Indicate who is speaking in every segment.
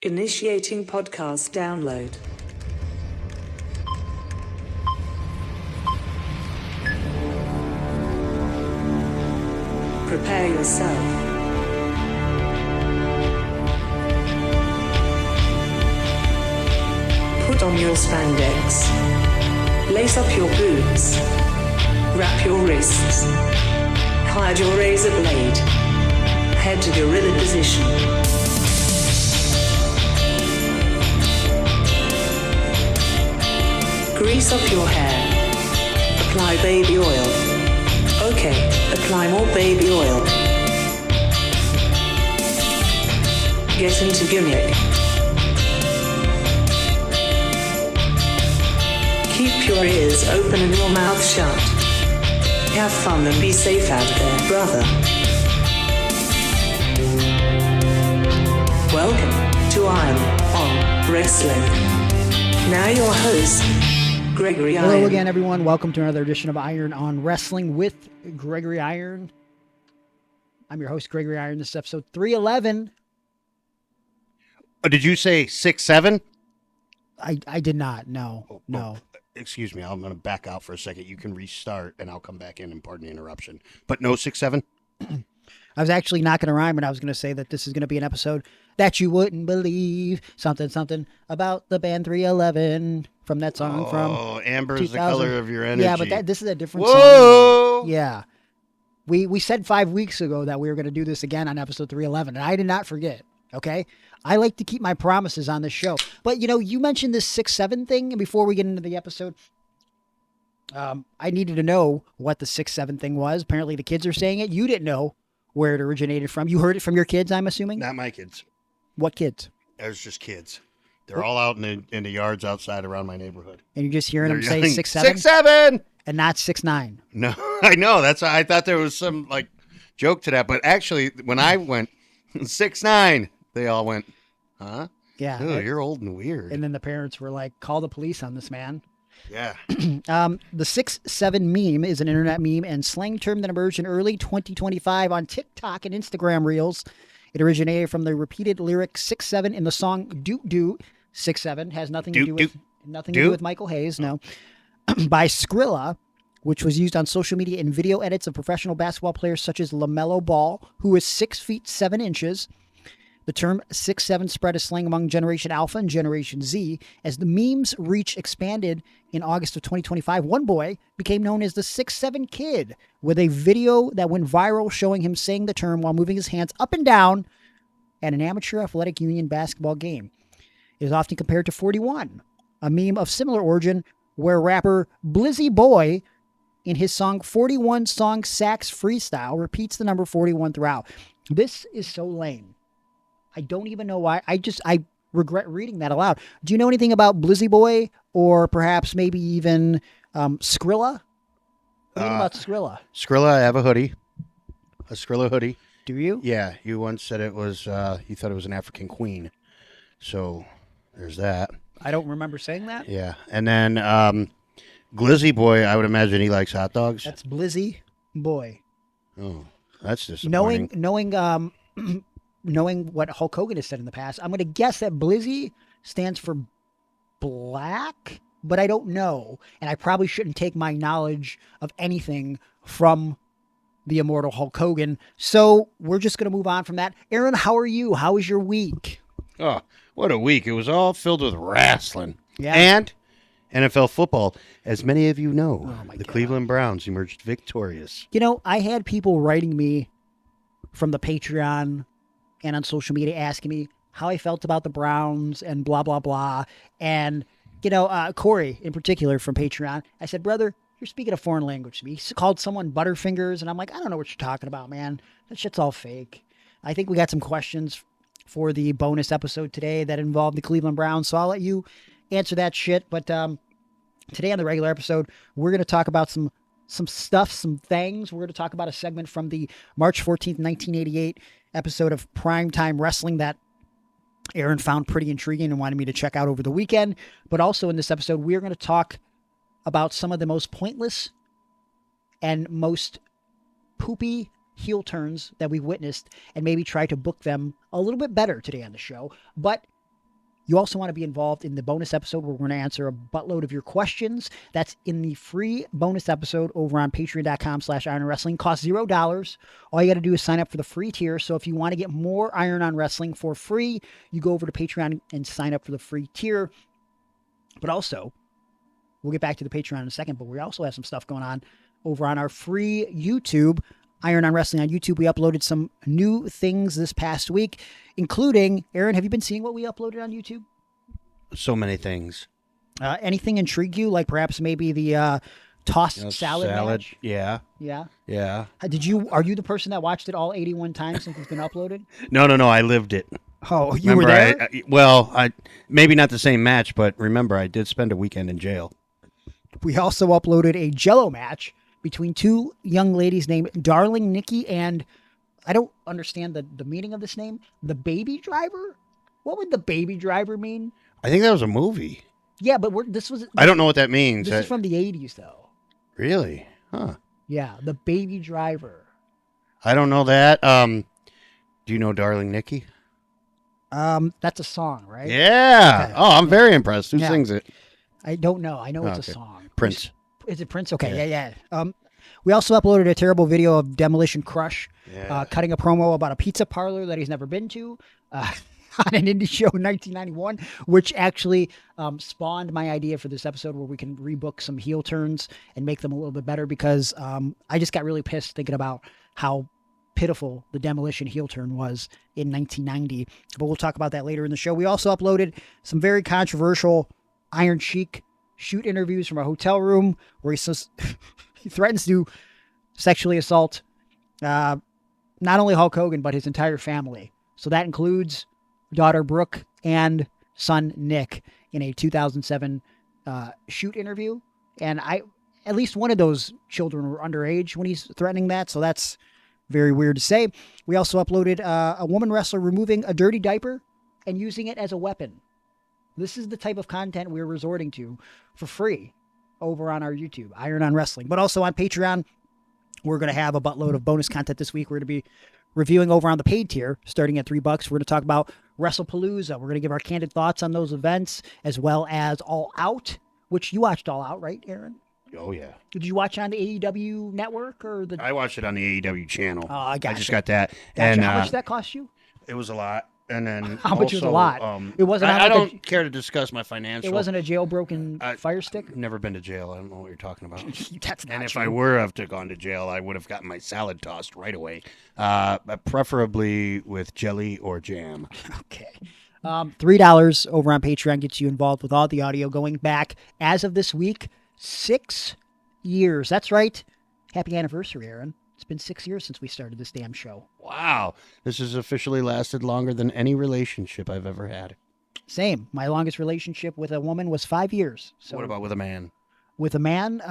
Speaker 1: Initiating podcast download. Prepare yourself. Put on your spandex. Lace up your boots. Wrap your wrists. Hide your razor blade. Head to gorilla position. Grease up your hair. Apply baby oil. Okay, apply more baby oil. Get into gimmick. Keep your ears open and your mouth shut. Have fun and be safe out there, brother. Welcome to Iron on Wrestling. Now your host, Gregory Iron.
Speaker 2: Hello again, everyone. Welcome to another edition of Iron on Wrestling with Gregory Iron. I'm your host, Gregory Iron. This is episode 311.
Speaker 3: Did you say 6'7"?
Speaker 2: I did not. No, no.
Speaker 3: Excuse me. I'm going to back out for a second. You can restart, and I'll come back in and pardon the interruption. But no 6'7"?
Speaker 2: I was actually not going to rhyme, and I was going to say that this is going to be an episode that you wouldn't believe. Something about the band 311 from that song from
Speaker 3: Amber
Speaker 2: 2000.
Speaker 3: is the color of your energy.
Speaker 2: Yeah, but this is a different
Speaker 3: Whoa!
Speaker 2: song. Yeah. We said 5 weeks ago that we were going to do this again on episode 311, and I did not forget, okay? I like to keep my promises on this show. But, you know, you mentioned this 6'7" thing, and before we get into the episode, I needed to know what the 6'7" thing was. Apparently the kids are saying it. You didn't know where it originated from. You heard it from your kids, I'm assuming?
Speaker 3: Not my kids.
Speaker 2: What kids?
Speaker 3: It was just kids. They're all out in the yards outside around my neighborhood.
Speaker 2: And you're just hearing them say
Speaker 3: yelling,
Speaker 2: 6'7"?
Speaker 3: 6'7"!
Speaker 2: And not 6'9".
Speaker 3: No, I know. That's why I thought there was some like joke to that. But actually, when I went 6'9", they all went, huh?
Speaker 2: Yeah.
Speaker 3: Oh, you're old and weird.
Speaker 2: And then the parents were like, call the police on this man.
Speaker 3: Yeah.
Speaker 2: The 6'7" meme is an internet meme and slang term that emerged in early 2025 on TikTok and Instagram Reels. It originated from the repeated lyric 6'7" in the song Doot Doot. 6'7" has nothing to do with Michael Hayes, no. By Skrilla, which was used on social media in video edits of professional basketball players such as LaMelo Ball, who is 6 feet 7 inches. The term 6'7" spread as slang among Generation Alpha and Generation Z. As the meme's reach expanded in August of 2025, one boy became known as the 6'7" Kid, with a video that went viral showing him saying the term while moving his hands up and down at an amateur athletic union basketball game. It is often compared to 41, a meme of similar origin where rapper Blizzy Boy, in his song 41 Song Sax Freestyle, repeats the number 41 throughout. This is so lame. I don't even know why. I regret reading that aloud. Do you know anything about Blizzy Boy or perhaps maybe even Skrilla? What about Skrilla?
Speaker 3: Skrilla, I have a hoodie. A Skrilla hoodie.
Speaker 2: Do you?
Speaker 3: Yeah, you once said it was, you thought it was an African queen. So there's that.
Speaker 2: I don't remember saying that.
Speaker 3: Yeah. And then Glizzy Boy, I would imagine he likes hot dogs.
Speaker 2: That's Blizzy Boy.
Speaker 3: Oh, that's disappointing.
Speaker 2: Knowing what Hulk Hogan has said in the past, I'm going to guess that Blizzy stands for black, but I don't know. And I probably shouldn't take my knowledge of anything from the immortal Hulk Hogan. So we're just going to move on from that. Aaron, how are you? How was your week?
Speaker 3: Oh, what a week. It was all filled with wrestling.
Speaker 2: Yeah.
Speaker 3: And NFL football. As many of you know, the
Speaker 2: God.
Speaker 3: Cleveland Browns emerged victorious.
Speaker 2: You know, I had people writing me from the Patreon and on social media asking me how I felt about the Browns and blah, blah, blah. And, you know, Corey in particular from Patreon, I said, brother, you're speaking a foreign language to me. He called someone Butterfingers, and I'm like, I don't know what you're talking about, man. That shit's all fake. I think we got some questions for the bonus episode today that involved the Cleveland Browns, so I'll let you answer that shit. But today on the regular episode, we're going to talk about some stuff, some things. We're going to talk about a segment from the March 14th, 1988 episode of Primetime Wrestling that Aaron found pretty intriguing and wanted me to check out over the weekend. But also in this episode, we're going to talk about some of the most pointless and most poopy heel turns that we've witnessed and maybe try to book them a little bit better today on the show. But You also want to be involved in the bonus episode where we're going to answer a buttload of your questions. That's in the free bonus episode over on patreon.com/Iron on Wrestling. Costs $0. All you got to do is sign up for the free tier. So if you want to get more Iron on Wrestling for free, you go over to Patreon and sign up for the free tier. But also, we'll get back to the Patreon in a second, but we also have some stuff going on over on our free YouTube, Iron on Wrestling on YouTube. We uploaded some new things this past week, including, Aaron, have you been seeing what we uploaded on YouTube?
Speaker 3: So many things.
Speaker 2: Anything intrigue you? Like perhaps maybe the tossed salad match?
Speaker 3: Yeah.
Speaker 2: Yeah.
Speaker 3: Yeah.
Speaker 2: Are you the person that watched it all 81 times since it's been uploaded?
Speaker 3: No. I lived it.
Speaker 2: Oh, you were there?
Speaker 3: I maybe not the same match, but remember, I did spend a weekend in jail.
Speaker 2: We also uploaded a Jello match between two young ladies named Darling Nikki and, I don't understand the meaning of this name, the Baby Driver? What would the Baby Driver mean?
Speaker 3: I think that was a movie.
Speaker 2: Yeah, but
Speaker 3: I don't know what that means.
Speaker 2: This is from the 80s, though.
Speaker 3: Really? Huh.
Speaker 2: Yeah, the Baby Driver.
Speaker 3: I don't know that. Do you know Darling Nikki?
Speaker 2: That's a song, right?
Speaker 3: Yeah.
Speaker 2: Okay.
Speaker 3: Oh, I'm very impressed. Who sings it?
Speaker 2: I don't know. I know it's a song.
Speaker 3: Prince.
Speaker 2: Is it Prince? Okay, yeah. We also uploaded a terrible video of Demolition Crush cutting a promo about a pizza parlor that he's never been to on an indie show in 1991, which actually spawned my idea for this episode where we can rebook some heel turns and make them a little bit better because I just got really pissed thinking about how pitiful the Demolition heel turn was in 1990. But we'll talk about that later in the show. We also uploaded some very controversial Iron Sheik shoot interviews from a hotel room where he says he threatens to sexually assault not only Hulk Hogan, but his entire family. So that includes daughter Brooke and son Nick in a 2007 shoot interview. And at least one of those children were underage when he's threatening that. So that's very weird to say. We also uploaded a woman wrestler removing a dirty diaper and using it as a weapon. This is the type of content we're resorting to for free over on our YouTube, Iron on Wrestling. But also on Patreon, we're going to have a buttload of bonus content this week. We're going to be reviewing over on the paid tier, starting at $3. We're going to talk about WrestlePalooza. We're going to give our candid thoughts on those events, as well as All Out, which you watched All Out, right, Aaron?
Speaker 3: Oh, yeah.
Speaker 2: Did you watch it on the AEW network or the?
Speaker 3: I watched it on the AEW channel.
Speaker 2: Oh, I got
Speaker 3: I just got that.
Speaker 2: Gotcha.
Speaker 3: And
Speaker 2: how much did that cost you?
Speaker 3: It was a lot. And then
Speaker 2: how much was a lot? It wasn't.
Speaker 3: I don't care to discuss my financial.
Speaker 2: It wasn't a jailbroken fire stick.
Speaker 3: I've never been to jail. I don't know what you're talking about.
Speaker 2: That's not
Speaker 3: and if
Speaker 2: true.
Speaker 3: I were to have gone to jail, I would have gotten my salad tossed right away, preferably with jelly or jam.
Speaker 2: Okay. $3 over on Patreon gets you involved with all the audio going back as of this week, 6 years. That's right. Happy anniversary, Aaron. It's been 6 years since we started this damn show.
Speaker 3: Wow. This has officially lasted longer than any relationship I've ever had.
Speaker 2: Same. My longest relationship with a woman was 5 years. So
Speaker 3: what about with a man?
Speaker 2: With a man,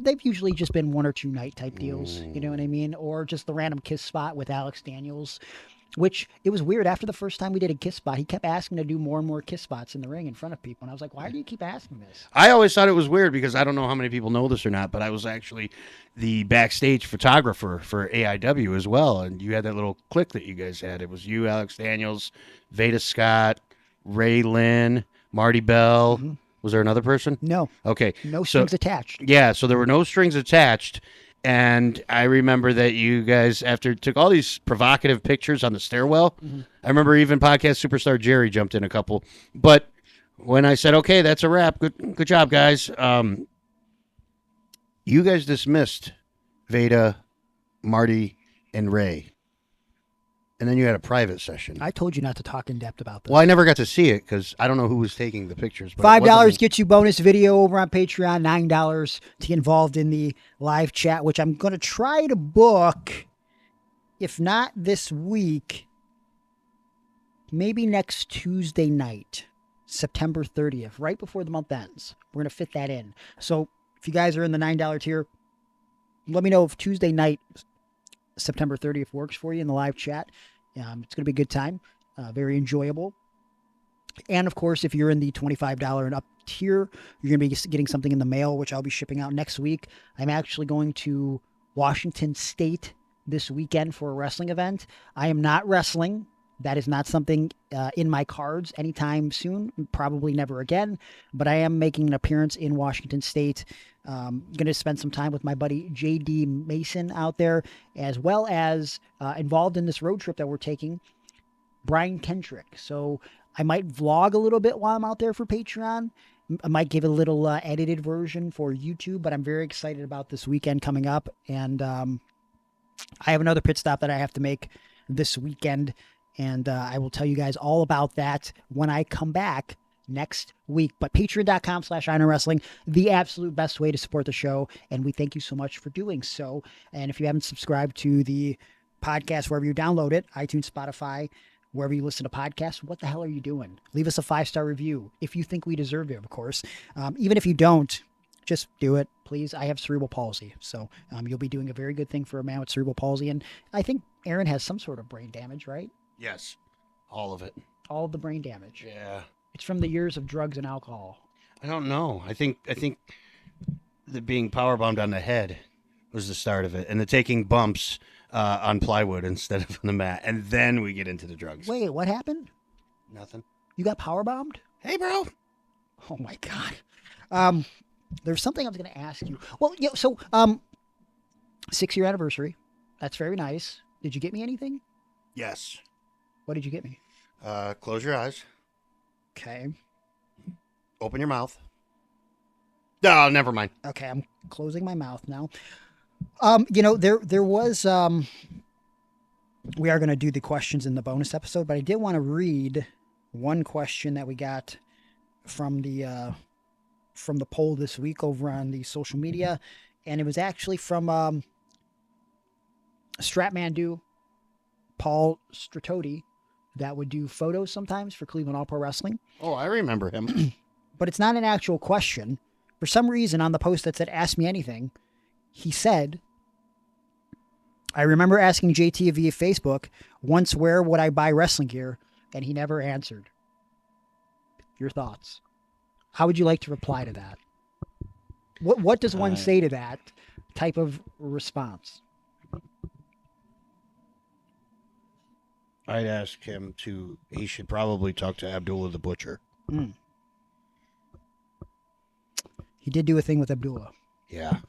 Speaker 2: they've usually just been 1 or 2 night type deals. You know what I mean? Or just the random kiss spot with Alex Daniels, which it was weird. After the first time we did a kiss spot, he kept asking to do more and more kiss spots in the ring in front of people. And I was like, why do you keep asking this?
Speaker 3: I always thought it was weird because I don't know how many people know this or not, but I was actually the backstage photographer for AIW as well. And you had that little clique that you guys had. It was you, Alex Daniels, Veda Scott, Ray Lynn, Marty Bell. Mm-hmm. Was there another person?
Speaker 2: No.
Speaker 3: Okay.
Speaker 2: No strings attached.
Speaker 3: Yeah, so there were no strings attached. And I remember that you guys, after took all these provocative pictures on the stairwell, I remember even podcast superstar Jerry jumped in a couple. But when I said, okay, that's a wrap, good job, guys, you guys dismissed Veda, Marty, and Ray. And then you had a private session.
Speaker 2: I told you not to talk in depth about this.
Speaker 3: Well, I never got to see it because I don't know who was taking the pictures. But
Speaker 2: $5 gets you bonus video over on Patreon. $9 to get involved in the live chat, which I'm going to try to book, if not this week, maybe next Tuesday night, September 30th, right before the month ends. We're going to fit that in. So if you guys are in the $9 tier, let me know if Tuesday night, September 30th works for you in the live chat. It's going to be a good time. Very enjoyable. And of course, if you're in the $25 and up tier, you're going to be getting something in the mail, which I'll be shipping out next week. I'm actually going to Washington State this weekend for a wrestling event. I am not wrestling. That is not something in my cards anytime soon, probably never again, but I am making an appearance in Washington State. Going to spend some time with my buddy J.D. Mason out there, as well as involved in this road trip that we're taking, Brian Kendrick. So I might vlog a little bit while I'm out there for Patreon. I might give a little edited version for YouTube, but I'm very excited about this weekend coming up. And I have another pit stop that I have to make this weekend. And I will tell you guys all about that when I come back next week. But patreon.com/IronWrestling, the absolute best way to support the show. And we thank you so much for doing so. And if you haven't subscribed to the podcast, wherever you download it, iTunes, Spotify, wherever you listen to podcasts, what the hell are you doing? Leave us a 5-star review if you think we deserve it, of course. Even if you don't, just do it, please. I have cerebral palsy. So you'll be doing a very good thing for a man with cerebral palsy. And I think Aaron has some sort of brain damage, right?
Speaker 3: Yes, all of it.
Speaker 2: All of the brain damage.
Speaker 3: Yeah.
Speaker 2: It's from the years of drugs and alcohol.
Speaker 3: I don't know. I think the being powerbombed on the head was the start of it, and the taking bumps on plywood instead of on the mat, and then we get into the drugs.
Speaker 2: Wait, what happened?
Speaker 3: Nothing.
Speaker 2: You got powerbombed?
Speaker 3: Hey, bro.
Speaker 2: Oh my God. There's something I was going to ask you. Well, yeah. So, 6-year anniversary. That's very nice. Did you get me anything?
Speaker 3: Yes.
Speaker 2: What did you get me?
Speaker 3: Close your eyes.
Speaker 2: Okay.
Speaker 3: Open your mouth. No, never mind.
Speaker 2: Okay, I'm closing my mouth now. There was we are going to do the questions in the bonus episode, but I did want to read one question that we got from the poll this week over on the social media, and it was actually from Stratmandu Paul Stratodi, that would do photos sometimes for Cleveland All Pro Wrestling.
Speaker 3: Oh, I remember him.
Speaker 2: But it's not an actual question. For some reason, on the post that said, "Ask me anything," he said, "I remember asking JT via Facebook once, where would I buy wrestling gear?" And he never answered. Your thoughts? How would you like to reply to that? What does one say to that type of response?
Speaker 3: I'd ask him he should probably talk to Abdullah the Butcher.
Speaker 2: He did do a thing with Abdullah.
Speaker 3: Yeah.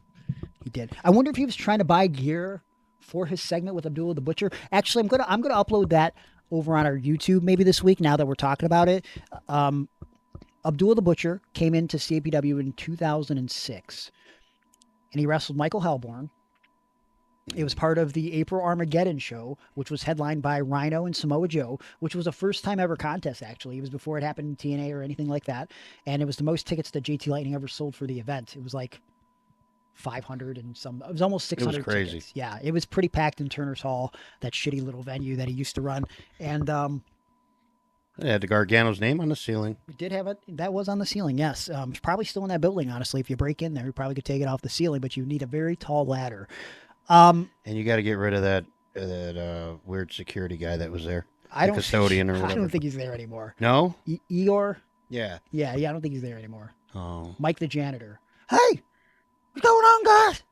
Speaker 2: He did. I wonder if he was trying to buy gear for his segment with Abdullah the Butcher. Actually, I'm gonna upload that over on our YouTube maybe this week, now that we're talking about it. Abdullah the Butcher came into CAPW in 2006, and he wrestled Michael Hellborn. It was part of the April Armageddon show, which was headlined by Rhino and Samoa Joe, which was a first-time ever contest, actually. It was before it happened in TNA or anything like that. And it was the most tickets that JT Lightning ever sold for the event. It was like 500 and some. It was almost 600
Speaker 3: It was crazy.
Speaker 2: tickets. Yeah, it was pretty packed in Turner's Hall, that shitty little venue that he used to run. And
Speaker 3: it had the Gargano's name on the ceiling.
Speaker 2: we did have it. That was on the ceiling, yes. It's probably still in that building, honestly. If you break in there, you probably could take it off the ceiling, but you need a very tall ladder.
Speaker 3: And you got to get rid of that weird security guy that was there.
Speaker 2: I don't
Speaker 3: custodian or whatever.
Speaker 2: I don't think he's there anymore.
Speaker 3: No?
Speaker 2: Igor?
Speaker 3: Yeah.
Speaker 2: Yeah, I don't think he's there anymore.
Speaker 3: Oh.
Speaker 2: Mike the janitor. Hey, what's going on, guys?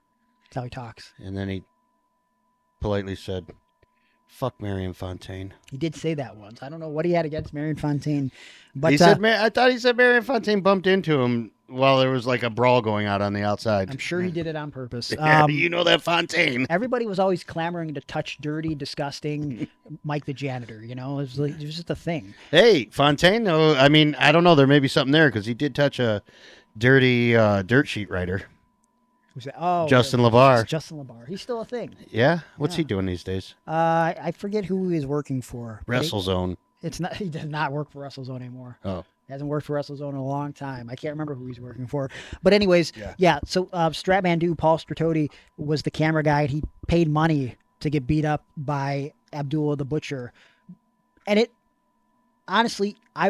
Speaker 2: That's how he talks.
Speaker 3: And then he politely said, "Fuck Marion Fontaine."
Speaker 2: He did say that once. I don't know what he had against Marion Fontaine, but
Speaker 3: He said, I thought he said Marion Fontaine bumped into him while there was like a brawl going out on the outside.
Speaker 2: I'm sure he did it on purpose.
Speaker 3: You know that Fontaine.
Speaker 2: Everybody was always clamoring to touch dirty, disgusting Mike the janitor. You know, it was just a thing.
Speaker 3: Hey, Fontaine, though, I mean, I don't know. There may be something there because he did touch a dirty dirt sheet writer.
Speaker 2: Who's that? Oh,
Speaker 3: Justin
Speaker 2: it's
Speaker 3: LeVar.
Speaker 2: Justin LeVar. He's still a thing.
Speaker 3: Yeah? What's he
Speaker 2: Yeah.
Speaker 3: doing these days?
Speaker 2: I forget who he is working for. but
Speaker 3: WrestleZone.
Speaker 2: It's not. He does not work for WrestleZone anymore.
Speaker 3: Oh.
Speaker 2: He hasn't worked for WrestleZone in a long time. I can't remember who he's working for. But anyways, yeah. So Stratmandu Paul Stratodi was the camera guy, and he paid money to get beat up by Abdullah the Butcher. And it, honestly, I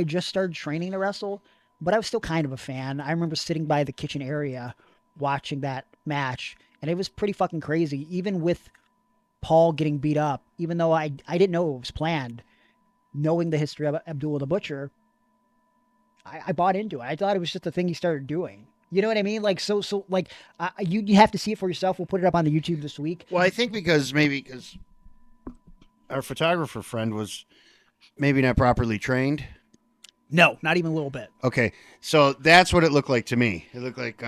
Speaker 2: just started training to wrestle, but I was still kind of a fan. I remember sitting by the kitchen area watching that match, and it was pretty fucking crazy. Even with Paul getting beat up, even though I didn't know it was planned, knowing the history of Abdullah the Butcher, I bought into it. I thought it was just a thing he started doing. You know what I mean? Like, you have to see it for yourself. We'll put it up on the YouTube this week.
Speaker 3: Well, I think because our photographer friend was maybe not properly trained.
Speaker 2: No, not even a little bit.
Speaker 3: Okay, so that's what it looked like to me. It looked like,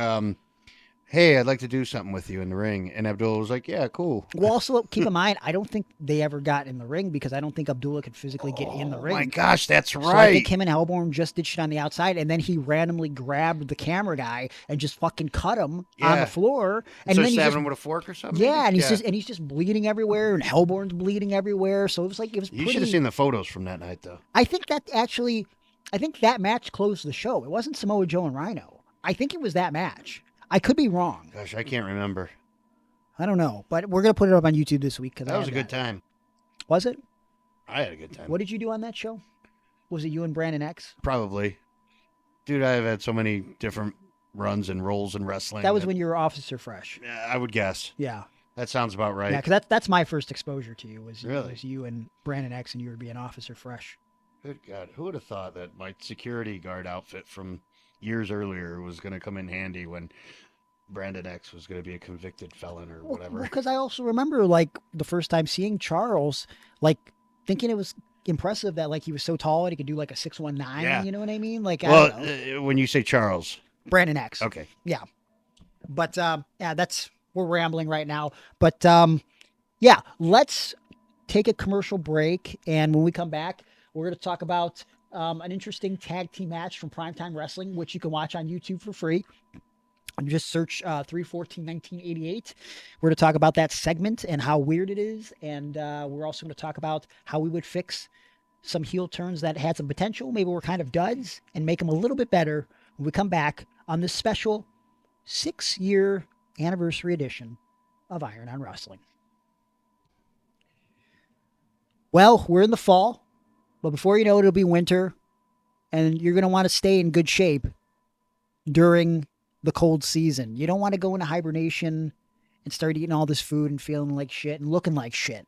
Speaker 3: hey, I'd like to do something with you in the ring. And Abdullah was like, yeah, cool.
Speaker 2: Well, also keep in mind, I don't think they ever got in the ring because I don't think Abdullah could physically get in the ring.
Speaker 3: Oh my gosh, that's right.
Speaker 2: So I think him and Hellborn just did shit on the outside, and then he randomly grabbed the camera guy and just fucking cut him on the floor. And
Speaker 3: so
Speaker 2: then
Speaker 3: stabbing him with a fork or something.
Speaker 2: Yeah, and he's just bleeding everywhere, and Hellborn's bleeding everywhere. So it was like
Speaker 3: You should have seen the photos from that night, though.
Speaker 2: I think that match closed the show. It wasn't Samoa Joe and Rhino. I think it was that match. I could be wrong.
Speaker 3: Gosh, I can't remember.
Speaker 2: I don't know, but we're gonna put it up on YouTube this week because
Speaker 3: that was a good time.
Speaker 2: Was it?
Speaker 3: I had a good time.
Speaker 2: What did you do on that show? Was it you and Brandon X?
Speaker 3: Probably. Dude, I've had so many different runs and roles in wrestling.
Speaker 2: That was when you were Officer Fresh.
Speaker 3: I would guess.
Speaker 2: Yeah.
Speaker 3: That sounds about right.
Speaker 2: Yeah, because that's my first exposure to you was you and Brandon X, and you were being Officer Fresh.
Speaker 3: Good God, who would have thought that my security guard outfit from years earlier was going to come in handy when Brandon X was going to be a convicted felon or whatever?
Speaker 2: Because I also remember, like, the first time seeing Charles, like, thinking it was impressive that, like, he was so tall and he could do, like, a 619,
Speaker 3: yeah.
Speaker 2: You know what I mean? Like,
Speaker 3: well, when you say Charles.
Speaker 2: Brandon X.
Speaker 3: Okay.
Speaker 2: Yeah. But, we're rambling right now. But, yeah, let's take a commercial break, and when we come back, we're going to talk about an interesting tag team match from Primetime Wrestling, which you can watch on YouTube for free. Just search 3/14/1988. We're going to talk about that segment and how weird it is. And we're also going to talk about how we would fix some heel turns that had some potential. Maybe we're kind of duds and make them a little bit better when we come back on this special 6-year anniversary edition of Iron on Wrestling. Well, we're in the fall. But before you know it, it'll be winter, and you're going to want to stay in good shape during the cold season. You don't want to go into hibernation and start eating all this food and feeling like shit and looking like shit.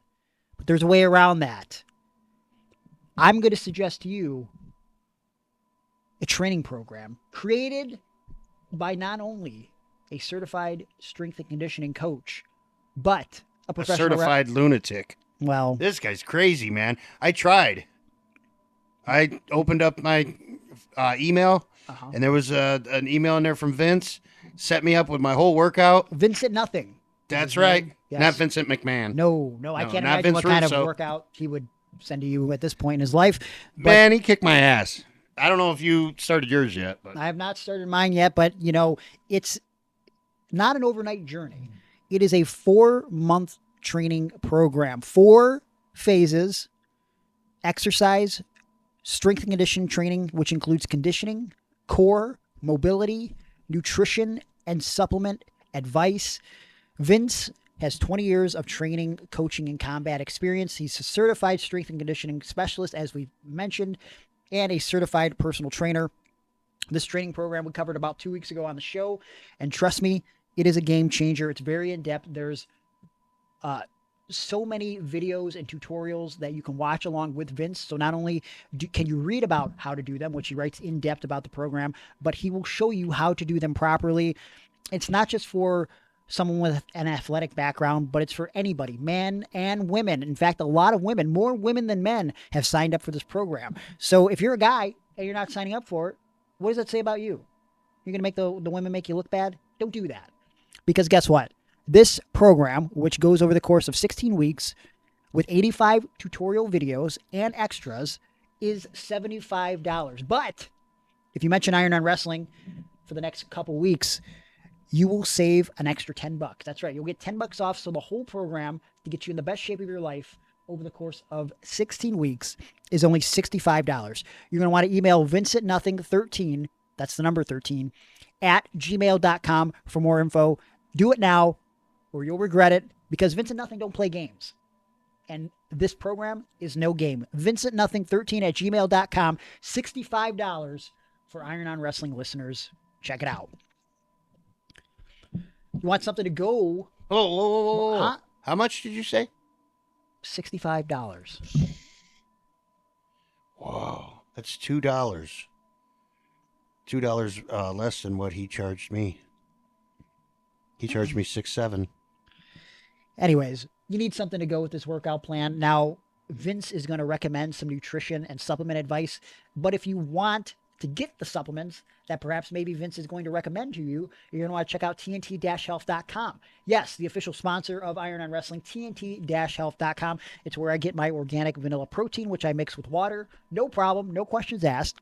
Speaker 2: But there's a way around that. I'm going to suggest to you a training program created by not only a certified strength and conditioning coach, but a professional
Speaker 3: certified lunatic.
Speaker 2: Well,
Speaker 3: this guy's crazy, man. I tried. I opened up my email, and there was an email in there from Vince. Set me up with my whole workout.
Speaker 2: Vincent Nothing.
Speaker 3: That's right.
Speaker 2: Yes.
Speaker 3: Not Vincent McMahon.
Speaker 2: No, I can't imagine what kind of workout he would send to you at this point in his life. But
Speaker 3: man, he kicked my ass. I don't know if you started yours yet. But
Speaker 2: I have not started mine yet, but, it's not an overnight journey. It is a 4-month training program. 4 phases: exercise, strength and conditioning training, which includes conditioning, core, mobility, nutrition, and supplement advice. Vince has 20 years of training, coaching, and combat experience. He's a certified strength and conditioning specialist, as we mentioned, and a certified personal trainer. This training program we covered about 2 weeks ago on the show, and trust me, it is a game changer. It's very in-depth. There's so many videos and tutorials that you can watch along with Vince. So not only can you read about how to do them, which he writes in depth about the program, but he will show you how to do them properly. It's not just for someone with an athletic background, but it's for anybody, men and women. In fact, a lot of women, more women than men, have signed up for this program. So if you're a guy and you're not signing up for it, what does that say about you? You're going to make the women make you look bad? Don't do that. Because guess what? This program, which goes over the course of 16 weeks with 85 tutorial videos and extras, is $75. But if you mention Iron on Wrestling for the next couple weeks, you will save an extra $10. That's right. You'll get $10 off. So the whole program, to get you in the best shape of your life over the course of 16 weeks, is only $65. You're going to want to email VincentNothing13, that's the number 13, at gmail.com for more info. Do it now, or you'll regret it, because Vincent Nothing don't play games. And this program is no game. VincentNothing13 at gmail.com. $65 for Iron on Wrestling listeners. Check it out. You want something to go?
Speaker 3: Whoa.
Speaker 2: Huh?
Speaker 3: How much did you say?
Speaker 2: $65.
Speaker 3: Whoa. That's $2. $2 less than what he charged me. He charged me $6.7.
Speaker 2: Anyways, you need something to go with this workout plan. Now, Vince is going to recommend some nutrition and supplement advice. But if you want to get the supplements that perhaps maybe Vince is going to recommend to you, you're going to want to check out TNT-health.com. Yes, the official sponsor of Iron on Wrestling, TNT-health.com. It's where I get my organic vanilla protein, which I mix with water. No problem, no questions asked.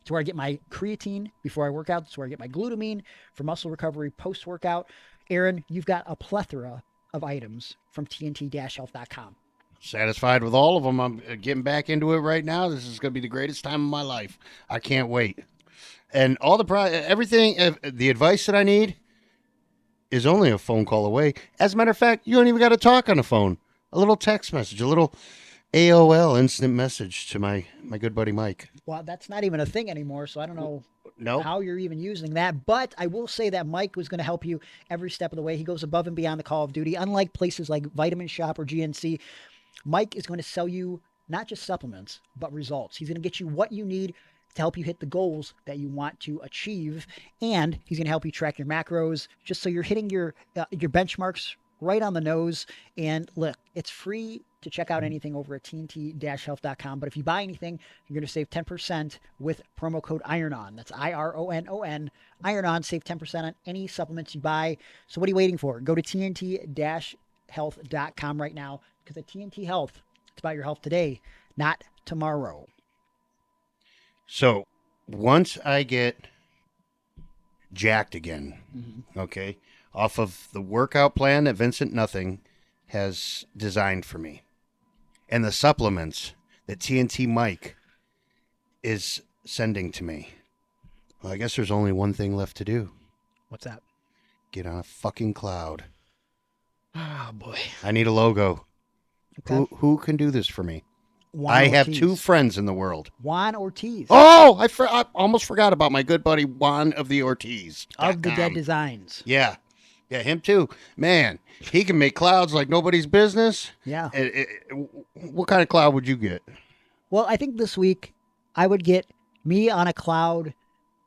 Speaker 2: It's where I get my creatine before I work out. It's where I get my glutamine for muscle recovery post-workout. Aaron, you've got a plethora of items from TNT-health.com.
Speaker 3: Satisfied with all of them. I'm getting back into it right now. This is going to be the greatest time of my life. I can't wait. And all everything, the advice that I need is only a phone call away. As a matter of fact, you don't even got to talk on the phone. A little text message, a little AOL instant message to my good buddy Mike.
Speaker 2: Well, that's not even a thing anymore, so I don't know
Speaker 3: No.
Speaker 2: how you're even using that. But I will say that Mike was going to help you every step of the way. He goes above and beyond the call of duty. Unlike places like Vitamin Shop or GNC, Mike is going to sell you not just supplements, but results. He's going to get you what you need to help you hit the goals that you want to achieve. And he's going to help you track your macros just so you're hitting your benchmarks right on the nose. And look, it's free to check out anything over at TNT-health.com. But if you buy anything, you're going to save 10% with promo code IRONON. That's IRONON. IRONON. Save 10% on any supplements you buy. So what are you waiting for? Go to TNT-health.com right now. Because at TNT Health, it's about your health today, not tomorrow.
Speaker 3: So once I get jacked again, okay, off of the workout plan that Vincent Nothing has designed for me, and the supplements that TNT Mike is sending to me, well, I guess there's only one thing left to do.
Speaker 2: What's that?
Speaker 3: Get on a fucking cloud.
Speaker 2: Oh, boy.
Speaker 3: I need a logo.
Speaker 2: Okay.
Speaker 3: Who can do this for me?
Speaker 2: Juan
Speaker 3: I have
Speaker 2: Ortiz.
Speaker 3: 2 friends in the world.
Speaker 2: Juan Ortiz.
Speaker 3: Oh, I almost forgot about my good buddy Juan of the Ortiz.
Speaker 2: Of the Dead Designs.
Speaker 3: Yeah. Yeah, him too. Man, he can make clouds like nobody's business.
Speaker 2: Yeah.
Speaker 3: What kind of cloud would you get?
Speaker 2: Well, I think this week I would get me on a cloud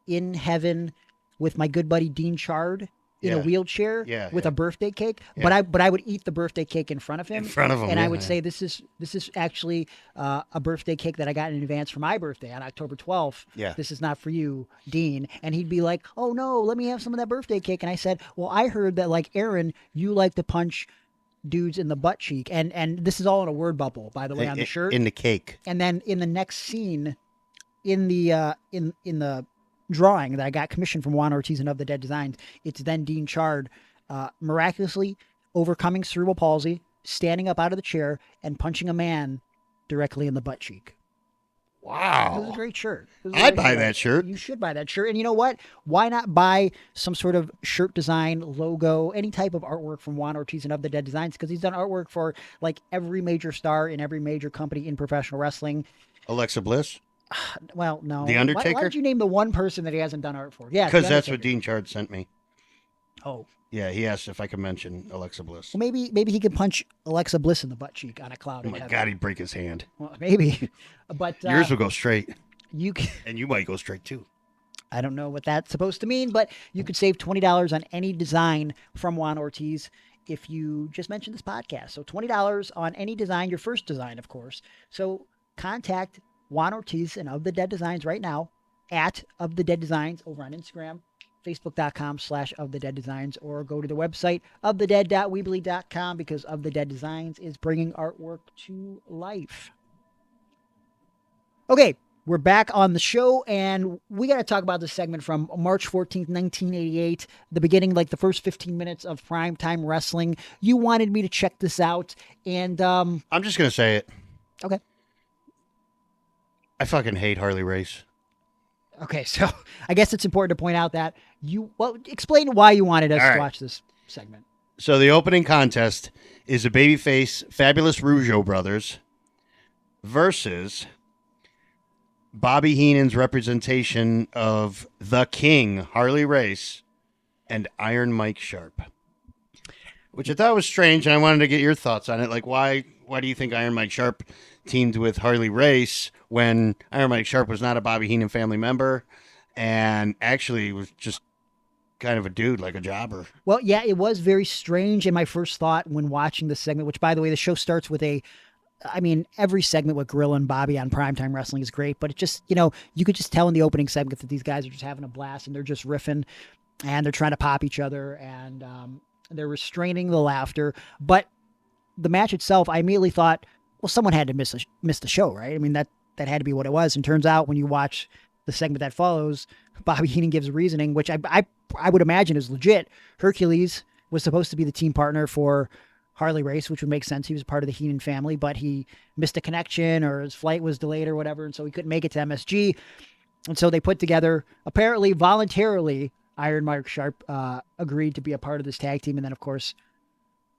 Speaker 2: in heaven with my good buddy Dean Chard in a wheelchair with a birthday cake.
Speaker 3: Yeah.
Speaker 2: But I would eat the birthday cake in front of him.
Speaker 3: In front of him.
Speaker 2: And I would say this is actually a birthday cake that I got in advance for my birthday on October 12th.
Speaker 3: Yeah.
Speaker 2: This is not for you, Dean. And he'd be like, "Oh no, let me have some of that birthday cake." And I said, "Well, I heard that like Aaron, you like to punch dudes in the butt cheek." And this is all in a word bubble, by the way, on the shirt.
Speaker 3: In the cake.
Speaker 2: And then in the next scene, in the drawing that I got commissioned from Juan Ortiz and of the Dead Designs, it's then Dean Chard miraculously overcoming cerebral palsy, standing up out of the chair, and punching a man directly in the butt cheek.
Speaker 3: Wow.
Speaker 2: It was a great shirt.
Speaker 3: I'd buy that shirt.
Speaker 2: You should buy that shirt. And you know what? Why not buy some sort of shirt design, logo, any type of artwork from Juan Ortiz and of the Dead Designs? Because he's done artwork for like every major star in every major company in professional wrestling.
Speaker 3: Alexa Bliss?
Speaker 2: Well, no.
Speaker 3: The Undertaker?
Speaker 2: Why did you name the one person that he hasn't done art for? Yeah,
Speaker 3: Because that's what Dean Chard sent me.
Speaker 2: Oh.
Speaker 3: Yeah, he asked if I could mention Alexa Bliss.
Speaker 2: Well, maybe he could punch Alexa Bliss in the butt cheek on a cloud.
Speaker 3: Oh my God, he'd break his hand.
Speaker 2: Well, maybe. But
Speaker 3: yours will go straight.
Speaker 2: You can,
Speaker 3: and you might go straight too.
Speaker 2: I don't know what that's supposed to mean, but you could save $20 on any design from Juan Ortiz if you just mention this podcast. So $20 on any design, your first design, of course. So contact Juan Ortiz and Of the Dead Designs right now at Of the Dead Designs over on Instagram, Facebook.com/Of the Dead Designs, or go to the website ofthedead.weebly.com because Of the Dead Designs is bringing artwork to life. Okay, we're back on the show, and we got to talk about this segment from March 14th, 1988, the beginning, like the first 15 minutes of primetime wrestling. You wanted me to check this out, and
Speaker 3: I'm just going to say it.
Speaker 2: Okay.
Speaker 3: I fucking hate Harley Race.
Speaker 2: Okay, so I guess it's important to point out that explain why you wanted us to watch this segment.
Speaker 3: So the opening contest is a babyface Fabulous Rougeau brothers versus Bobby Heenan's representation of the King, Harley Race, and Iron Mike Sharp. Which I thought was strange, and I wanted to get your thoughts on it. Like, why do you think Iron Mike Sharp teamed with Harley Race when Iron Mike Sharp was not a Bobby Heenan family member and actually was just kind of a dude, like a jobber?
Speaker 2: Well, yeah, it was very strange. And my first thought when watching this segment, which, by the way, the show starts with a I mean, every segment with Gorilla and Bobby on Primetime Wrestling is great, but it just, you could just tell in the opening segment that these guys are just having a blast and they're just riffing and they're trying to pop each other and they're restraining the laughter. But the match itself, I immediately thought, well, someone had to miss the show, right? I mean, that had to be what it was. And turns out when you watch the segment that follows, Bobby Heenan gives reasoning, which I would imagine is legit. Hercules was supposed to be the team partner for Harley Race, which would make sense. He was part of the Heenan family, but he missed a connection or his flight was delayed or whatever, and so he couldn't make it to MSG. And so they put together, apparently voluntarily, Iron Mike Sharp agreed to be a part of this tag team, and then, of course,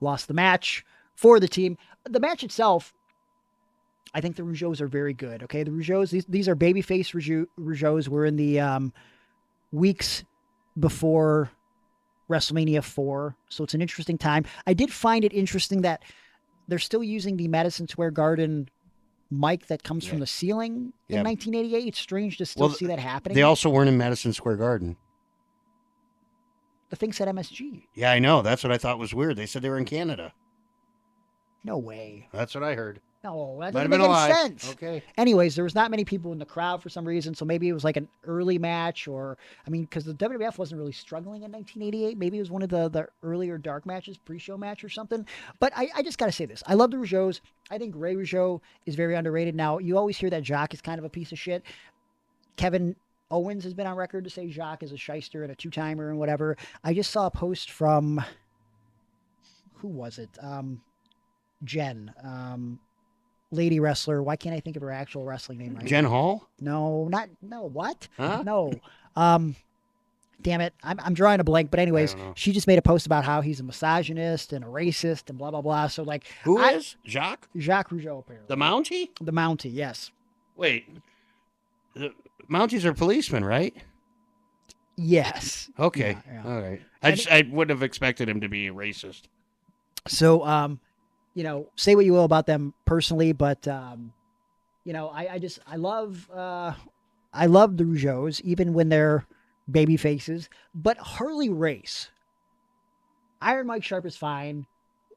Speaker 2: lost the match for the team. The match itself, I think the Rougeaus are very good, okay? The Rougeaus, these are babyface Rougeaus. We're in the weeks before WrestleMania 4, so it's an interesting time. I did find it interesting that they're still using the Madison Square Garden mic that comes from the ceiling in 1988. It's strange to still see that happening.
Speaker 3: They also weren't in Madison Square Garden.
Speaker 2: The thing said MSG.
Speaker 3: Yeah, I know. That's what I thought was weird. They said they were in Canada.
Speaker 2: No way.
Speaker 3: That's what I heard.
Speaker 2: No, that
Speaker 3: Might
Speaker 2: doesn't
Speaker 3: have
Speaker 2: make
Speaker 3: been
Speaker 2: any
Speaker 3: a lie.
Speaker 2: sense.
Speaker 3: Okay.
Speaker 2: Anyways, there was not many people in the crowd for some reason, so maybe it was like an early match, or, I mean, because the WWF wasn't really struggling in 1988. Maybe it was one of the earlier dark matches, pre-show match or something. But I just got to say this. I love the Rougeaus. I think Ray Rougeau is very underrated. Now, you always hear that Jacques is kind of a piece of shit. Kevin Owens has been on record to say Jacques is a shyster and a two-timer and whatever. I just saw a post from, who was it? Jen, lady wrestler. Why can't I think of her actual wrestling name right
Speaker 3: Jen Hall?
Speaker 2: No, what?
Speaker 3: Huh?
Speaker 2: No. Damn it. I'm drawing a blank, but anyways, she just made a post about how he's a misogynist and a racist and blah, blah, blah. So like,
Speaker 3: Who is? Jacques
Speaker 2: Rougeau, apparently.
Speaker 3: The Mountie?
Speaker 2: The Mountie, yes.
Speaker 3: Wait. The Mounties are policemen, right?
Speaker 2: Yes.
Speaker 3: Okay.
Speaker 2: Yeah.
Speaker 3: All right. I wouldn't have expected him to be a racist.
Speaker 2: So, say what you will about them personally, but, I love the Rougeaus, even when they're baby faces. But Harley Race, Iron Mike Sharp is fine.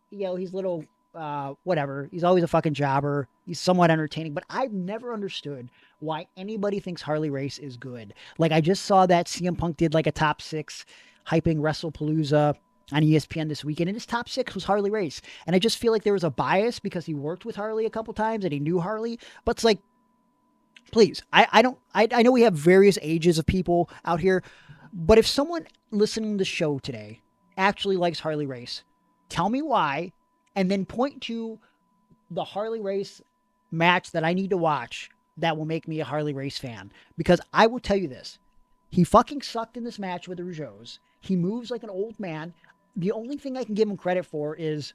Speaker 2: He's little, whatever. He's always a fucking jobber. He's somewhat entertaining, but I've never understood why anybody thinks Harley Race is good. Like, I just saw that CM Punk did like a top 6 hyping WrestlePalooza on ESPN this weekend, and his top 6 was Harley Race. And I just feel like there was a bias because he worked with Harley a couple times and he knew Harley. But it's like, please, I know we have various ages of people out here, but if someone listening to the show today actually likes Harley Race, tell me why, and then point to the Harley Race match that I need to watch that will make me a Harley Race fan. Because I will tell you this, he fucking sucked in this match with the Rougeaus. He moves like an old man. The only thing I can give him credit for is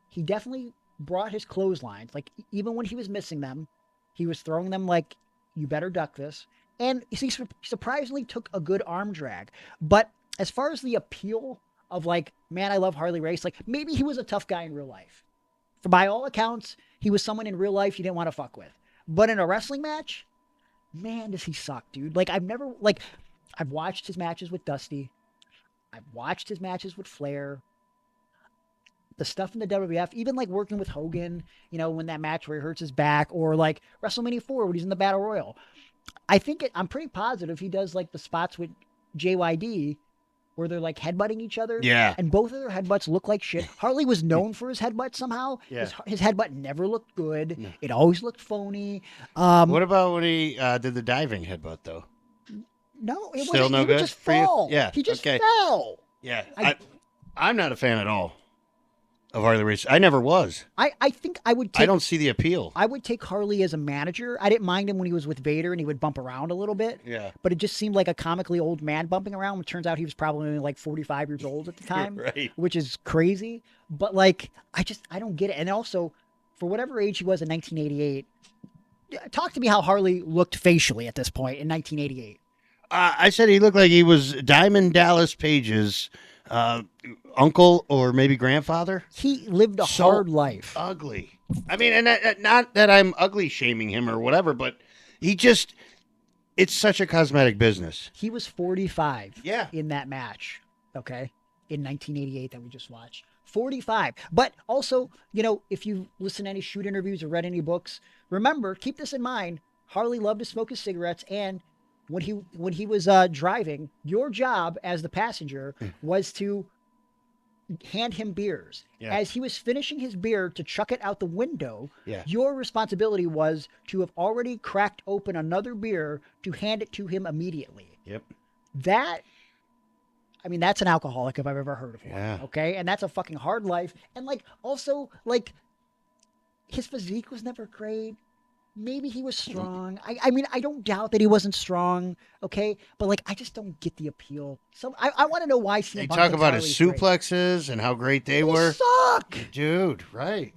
Speaker 2: he definitely brought his clotheslines. Like, even when he was missing them, he was throwing them like, you better duck this. And he surprisingly took a good arm drag. But as far as the appeal of like, man, I love Harley Race, like, maybe he was a tough guy in real life. For by all accounts, he was someone in real life you didn't want to fuck with. But in a wrestling match, man, does he suck, dude. Like, I've watched his matches with Dusty. I've watched his matches with Flair. The stuff in the WWF, even like working with Hogan, when that match where he hurts his back, or like WrestleMania 4 when he's in the Battle Royal. I'm pretty positive he does like the spots with JYD where they're like headbutting each other.
Speaker 3: Yeah.
Speaker 2: And both of their headbutts look like shit. Harley was known for his headbutt somehow.
Speaker 3: Yeah.
Speaker 2: His headbutt never looked good. No. It always looked phony.
Speaker 3: What about when he did the diving headbutt, though?
Speaker 2: No, it
Speaker 3: Still
Speaker 2: wasn't.
Speaker 3: no
Speaker 2: He
Speaker 3: good
Speaker 2: would just
Speaker 3: for you?
Speaker 2: fall.
Speaker 3: Yeah,
Speaker 2: He just
Speaker 3: okay.
Speaker 2: fell.
Speaker 3: Yeah. I'm not a fan at all of Harley Race. I never was.
Speaker 2: I think I would take...
Speaker 3: I don't see the appeal.
Speaker 2: I would take Harley as a manager. I didn't mind him when he was with Vader and he would bump around a little bit.
Speaker 3: Yeah.
Speaker 2: But it just seemed like a comically old man bumping around. It turns out he was probably only like 45 years old at the time.
Speaker 3: Right.
Speaker 2: Which is crazy. But like, I don't get it. And also, for whatever age he was in 1988, talk to me how Harley looked facially at this point in 1988.
Speaker 3: I said he looked like he was Diamond Dallas Page's uncle or maybe grandfather.
Speaker 2: He lived a hard life.
Speaker 3: Ugly. I mean, and not that I'm ugly shaming him or whatever, but it's such a cosmetic business.
Speaker 2: He was 45
Speaker 3: Yeah.
Speaker 2: in that match, okay, in 1988 that we just watched. 45. But also, if you listen to any shoot interviews or read any books, remember, keep this in mind. Harley loved to smoke his cigarettes, and when he was driving, your job as the passenger was to hand him beers. Yeah. As he was finishing his beer to chuck it out the window, your responsibility was to have already cracked open another beer to hand it to him immediately.
Speaker 3: Yep.
Speaker 2: That's an alcoholic if I've ever heard of one.
Speaker 3: Yeah.
Speaker 2: Okay? And that's a fucking hard life. And also his physique was never great. Maybe he was strong. I don't doubt that he wasn't strong, okay? But, I just don't get the appeal. So I want to know why CM Punk
Speaker 3: They talk about his suplexes and how great they were.
Speaker 2: Suck!
Speaker 3: Dude, right.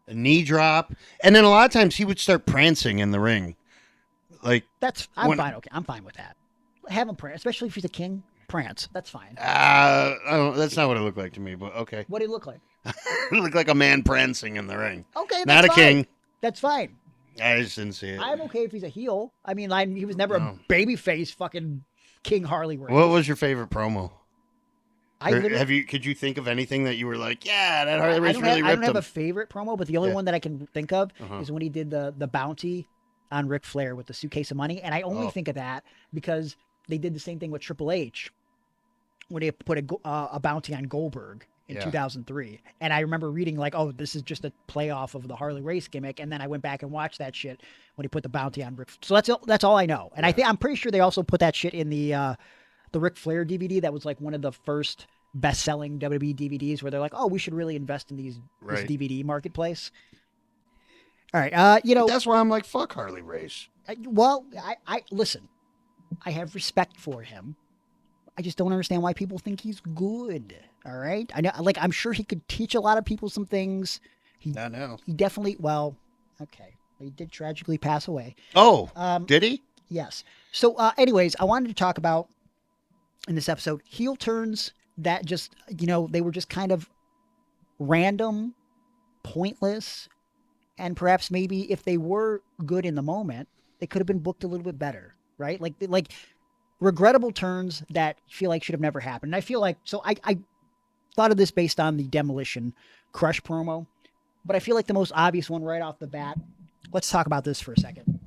Speaker 3: A knee drop. And then a lot of times he would start prancing in the ring.
Speaker 2: I'm fine, okay. I'm fine with that. Have him prance, especially if he's a king. Prance. That's fine.
Speaker 3: That's not what it looked like to me, but okay.
Speaker 2: What did it look like?
Speaker 3: It looked like a man prancing in the ring.
Speaker 2: Okay, that's
Speaker 3: not a
Speaker 2: fine.
Speaker 3: king.
Speaker 2: That's fine.
Speaker 3: I just didn't see it.
Speaker 2: I'm okay if he's a heel. He was never a babyface fucking King Harley Race.
Speaker 3: What was your favorite promo? Could you think of anything that you were like, yeah, that Harley Race really ripped him?
Speaker 2: I don't have a favorite promo, but the only one that I can think of is when he did the bounty on Ric Flair with the suitcase of money. And I only think of that because they did the same thing with Triple H when they put a bounty on Goldberg in 2003. And I remember reading this is just a playoff of the Harley Race gimmick. And then I went back and watched that shit when he put the bounty on Ric. So that's all I know. And I'm pretty sure they also put that shit in the Ric Flair DVD. That was one of the first best-selling WWE DVDs where they're like, oh, we should really invest in this DVD marketplace. All right.
Speaker 3: That's why I'm like, fuck Harley Race.
Speaker 2: I listen, I have respect for him. I just don't understand why people think he's good. All right. I know, I'm sure he could teach a lot of people some things.
Speaker 3: I know.
Speaker 2: He definitely, okay. He did tragically pass away.
Speaker 3: Oh, did he?
Speaker 2: Yes. So, anyways, I wanted to talk about in this episode, heel turns that just, they were just kind of random, pointless, and perhaps maybe if they were good in the moment, they could have been booked a little bit better, right? Like regrettable turns that feel like should have never happened. And I feel like, so I thought of this based on the Demolition Crush promo, but I feel like the most obvious one right off the bat, let's talk about this for a second.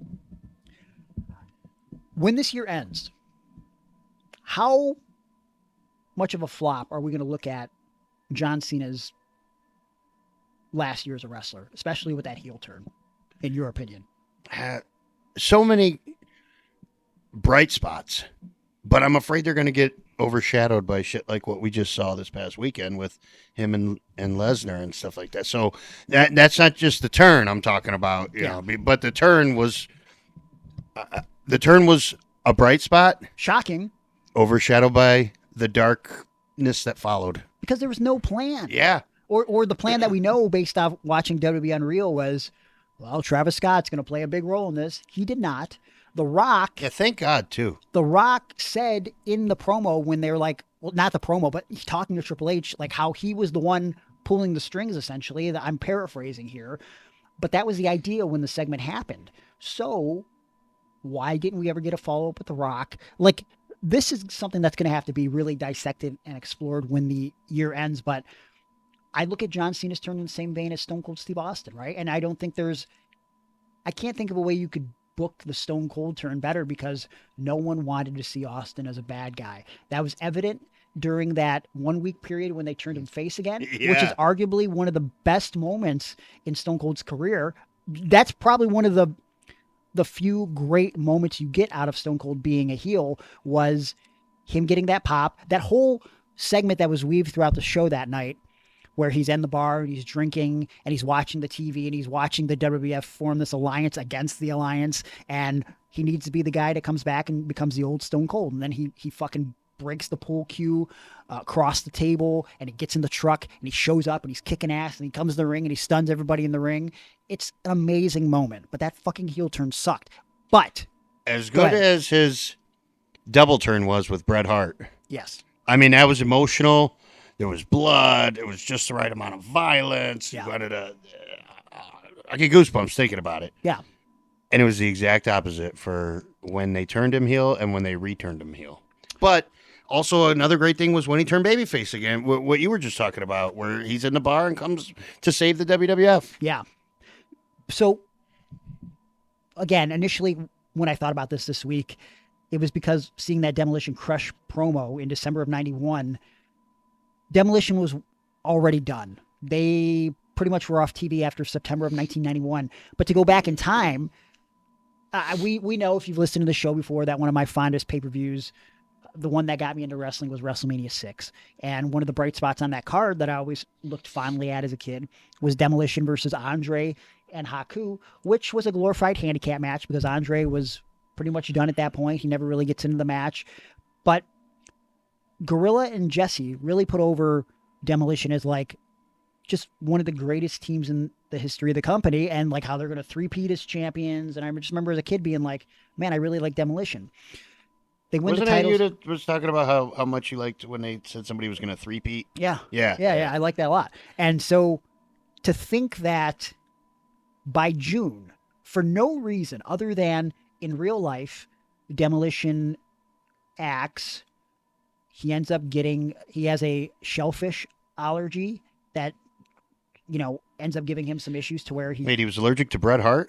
Speaker 2: When this year ends, how much of a flop are we going to look at John Cena's last year as a wrestler, especially with that heel turn, in your opinion?
Speaker 3: So many bright spots, but I'm afraid they're going to get overshadowed by shit like what we just saw this past weekend with him and Lesnar and stuff like that. So that's not just the turn I'm talking about, you know, but the turn was a bright spot.
Speaker 2: Shocking.
Speaker 3: Overshadowed by the darkness that followed.
Speaker 2: Because there was no plan.
Speaker 3: Yeah.
Speaker 2: Or the plan that we know based off watching WWE Unreal was, well, Travis Scott's going to play a big role in this. He did not. The Rock.
Speaker 3: Yeah, thank God, too.
Speaker 2: The Rock said in the promo when they were like, well, not the promo, but he's talking to Triple H, like how he was the one pulling the strings, essentially. I'm paraphrasing here. But that was the idea when the segment happened. So why didn't we ever get a follow-up with The Rock? Like, this is something that's going to have to be really dissected and explored when the year ends. But I look at John Cena's turn in the same vein as Stone Cold Steve Austin, right? And I don't think I can't think of a way you could book the Stone Cold turn better because no one wanted to see Austin as a bad guy. That was evident during that 1 week period when they turned him face again, which is arguably one of the best moments in Stone Cold's career. That's probably one of the few great moments you get out of Stone Cold being a heel was him getting that pop. That whole segment that was weaved throughout the show that night where he's in the bar and he's drinking and he's watching the TV and he's watching the WWF form this alliance against the alliance. And he needs to be the guy that comes back and becomes the old Stone Cold. And then he fucking breaks the pool cue across the table and he gets in the truck and he shows up and he's kicking ass and he comes to the ring and he stuns everybody in the ring. It's an amazing moment, but that fucking heel turn sucked. But
Speaker 3: as good as his double turn was with Bret Hart.
Speaker 2: Yes.
Speaker 3: I mean, that was emotional. There was blood. It was just the right amount of violence. Yeah. You wanted I get goosebumps thinking about it.
Speaker 2: Yeah.
Speaker 3: And it was the exact opposite for when they turned him heel and when they returned him heel. But Also, another great thing was when he turned babyface again, what you were just talking about, where he's in the bar and comes to save the WWF.
Speaker 2: Yeah. So, again, initially when I thought about this week, it was because seeing that Demolition Crush promo in December of 91, Demolition was already done. They pretty much were off TV after September of 1991. But to go back in time, we know, if you've listened to the show before, that one of my fondest pay-per-views, the one that got me into wrestling, was WrestleMania 6. And one of the bright spots on that card that I always looked fondly at as a kid was Demolition versus Andre and Haku, which was a glorified handicap match because Andre was pretty much done at that point. He never really gets into the match. But Gorilla and Jesse really put over Demolition as like just one of the greatest teams in the history of the company, and like how they're going to three-peat as champions. And I just remember as a kid being like, man, I really like Demolition. They win
Speaker 3: Wasn't
Speaker 2: the titles.
Speaker 3: that you that was talking about how much you liked when they said somebody was going to three-peat?
Speaker 2: Yeah.
Speaker 3: Yeah.
Speaker 2: I like that a lot. And so to think that by June, for no reason other than in real life, Demolition acts, he has a shellfish allergy that, ends up giving him some issues to where
Speaker 3: Wait, he was allergic to Bret Hart?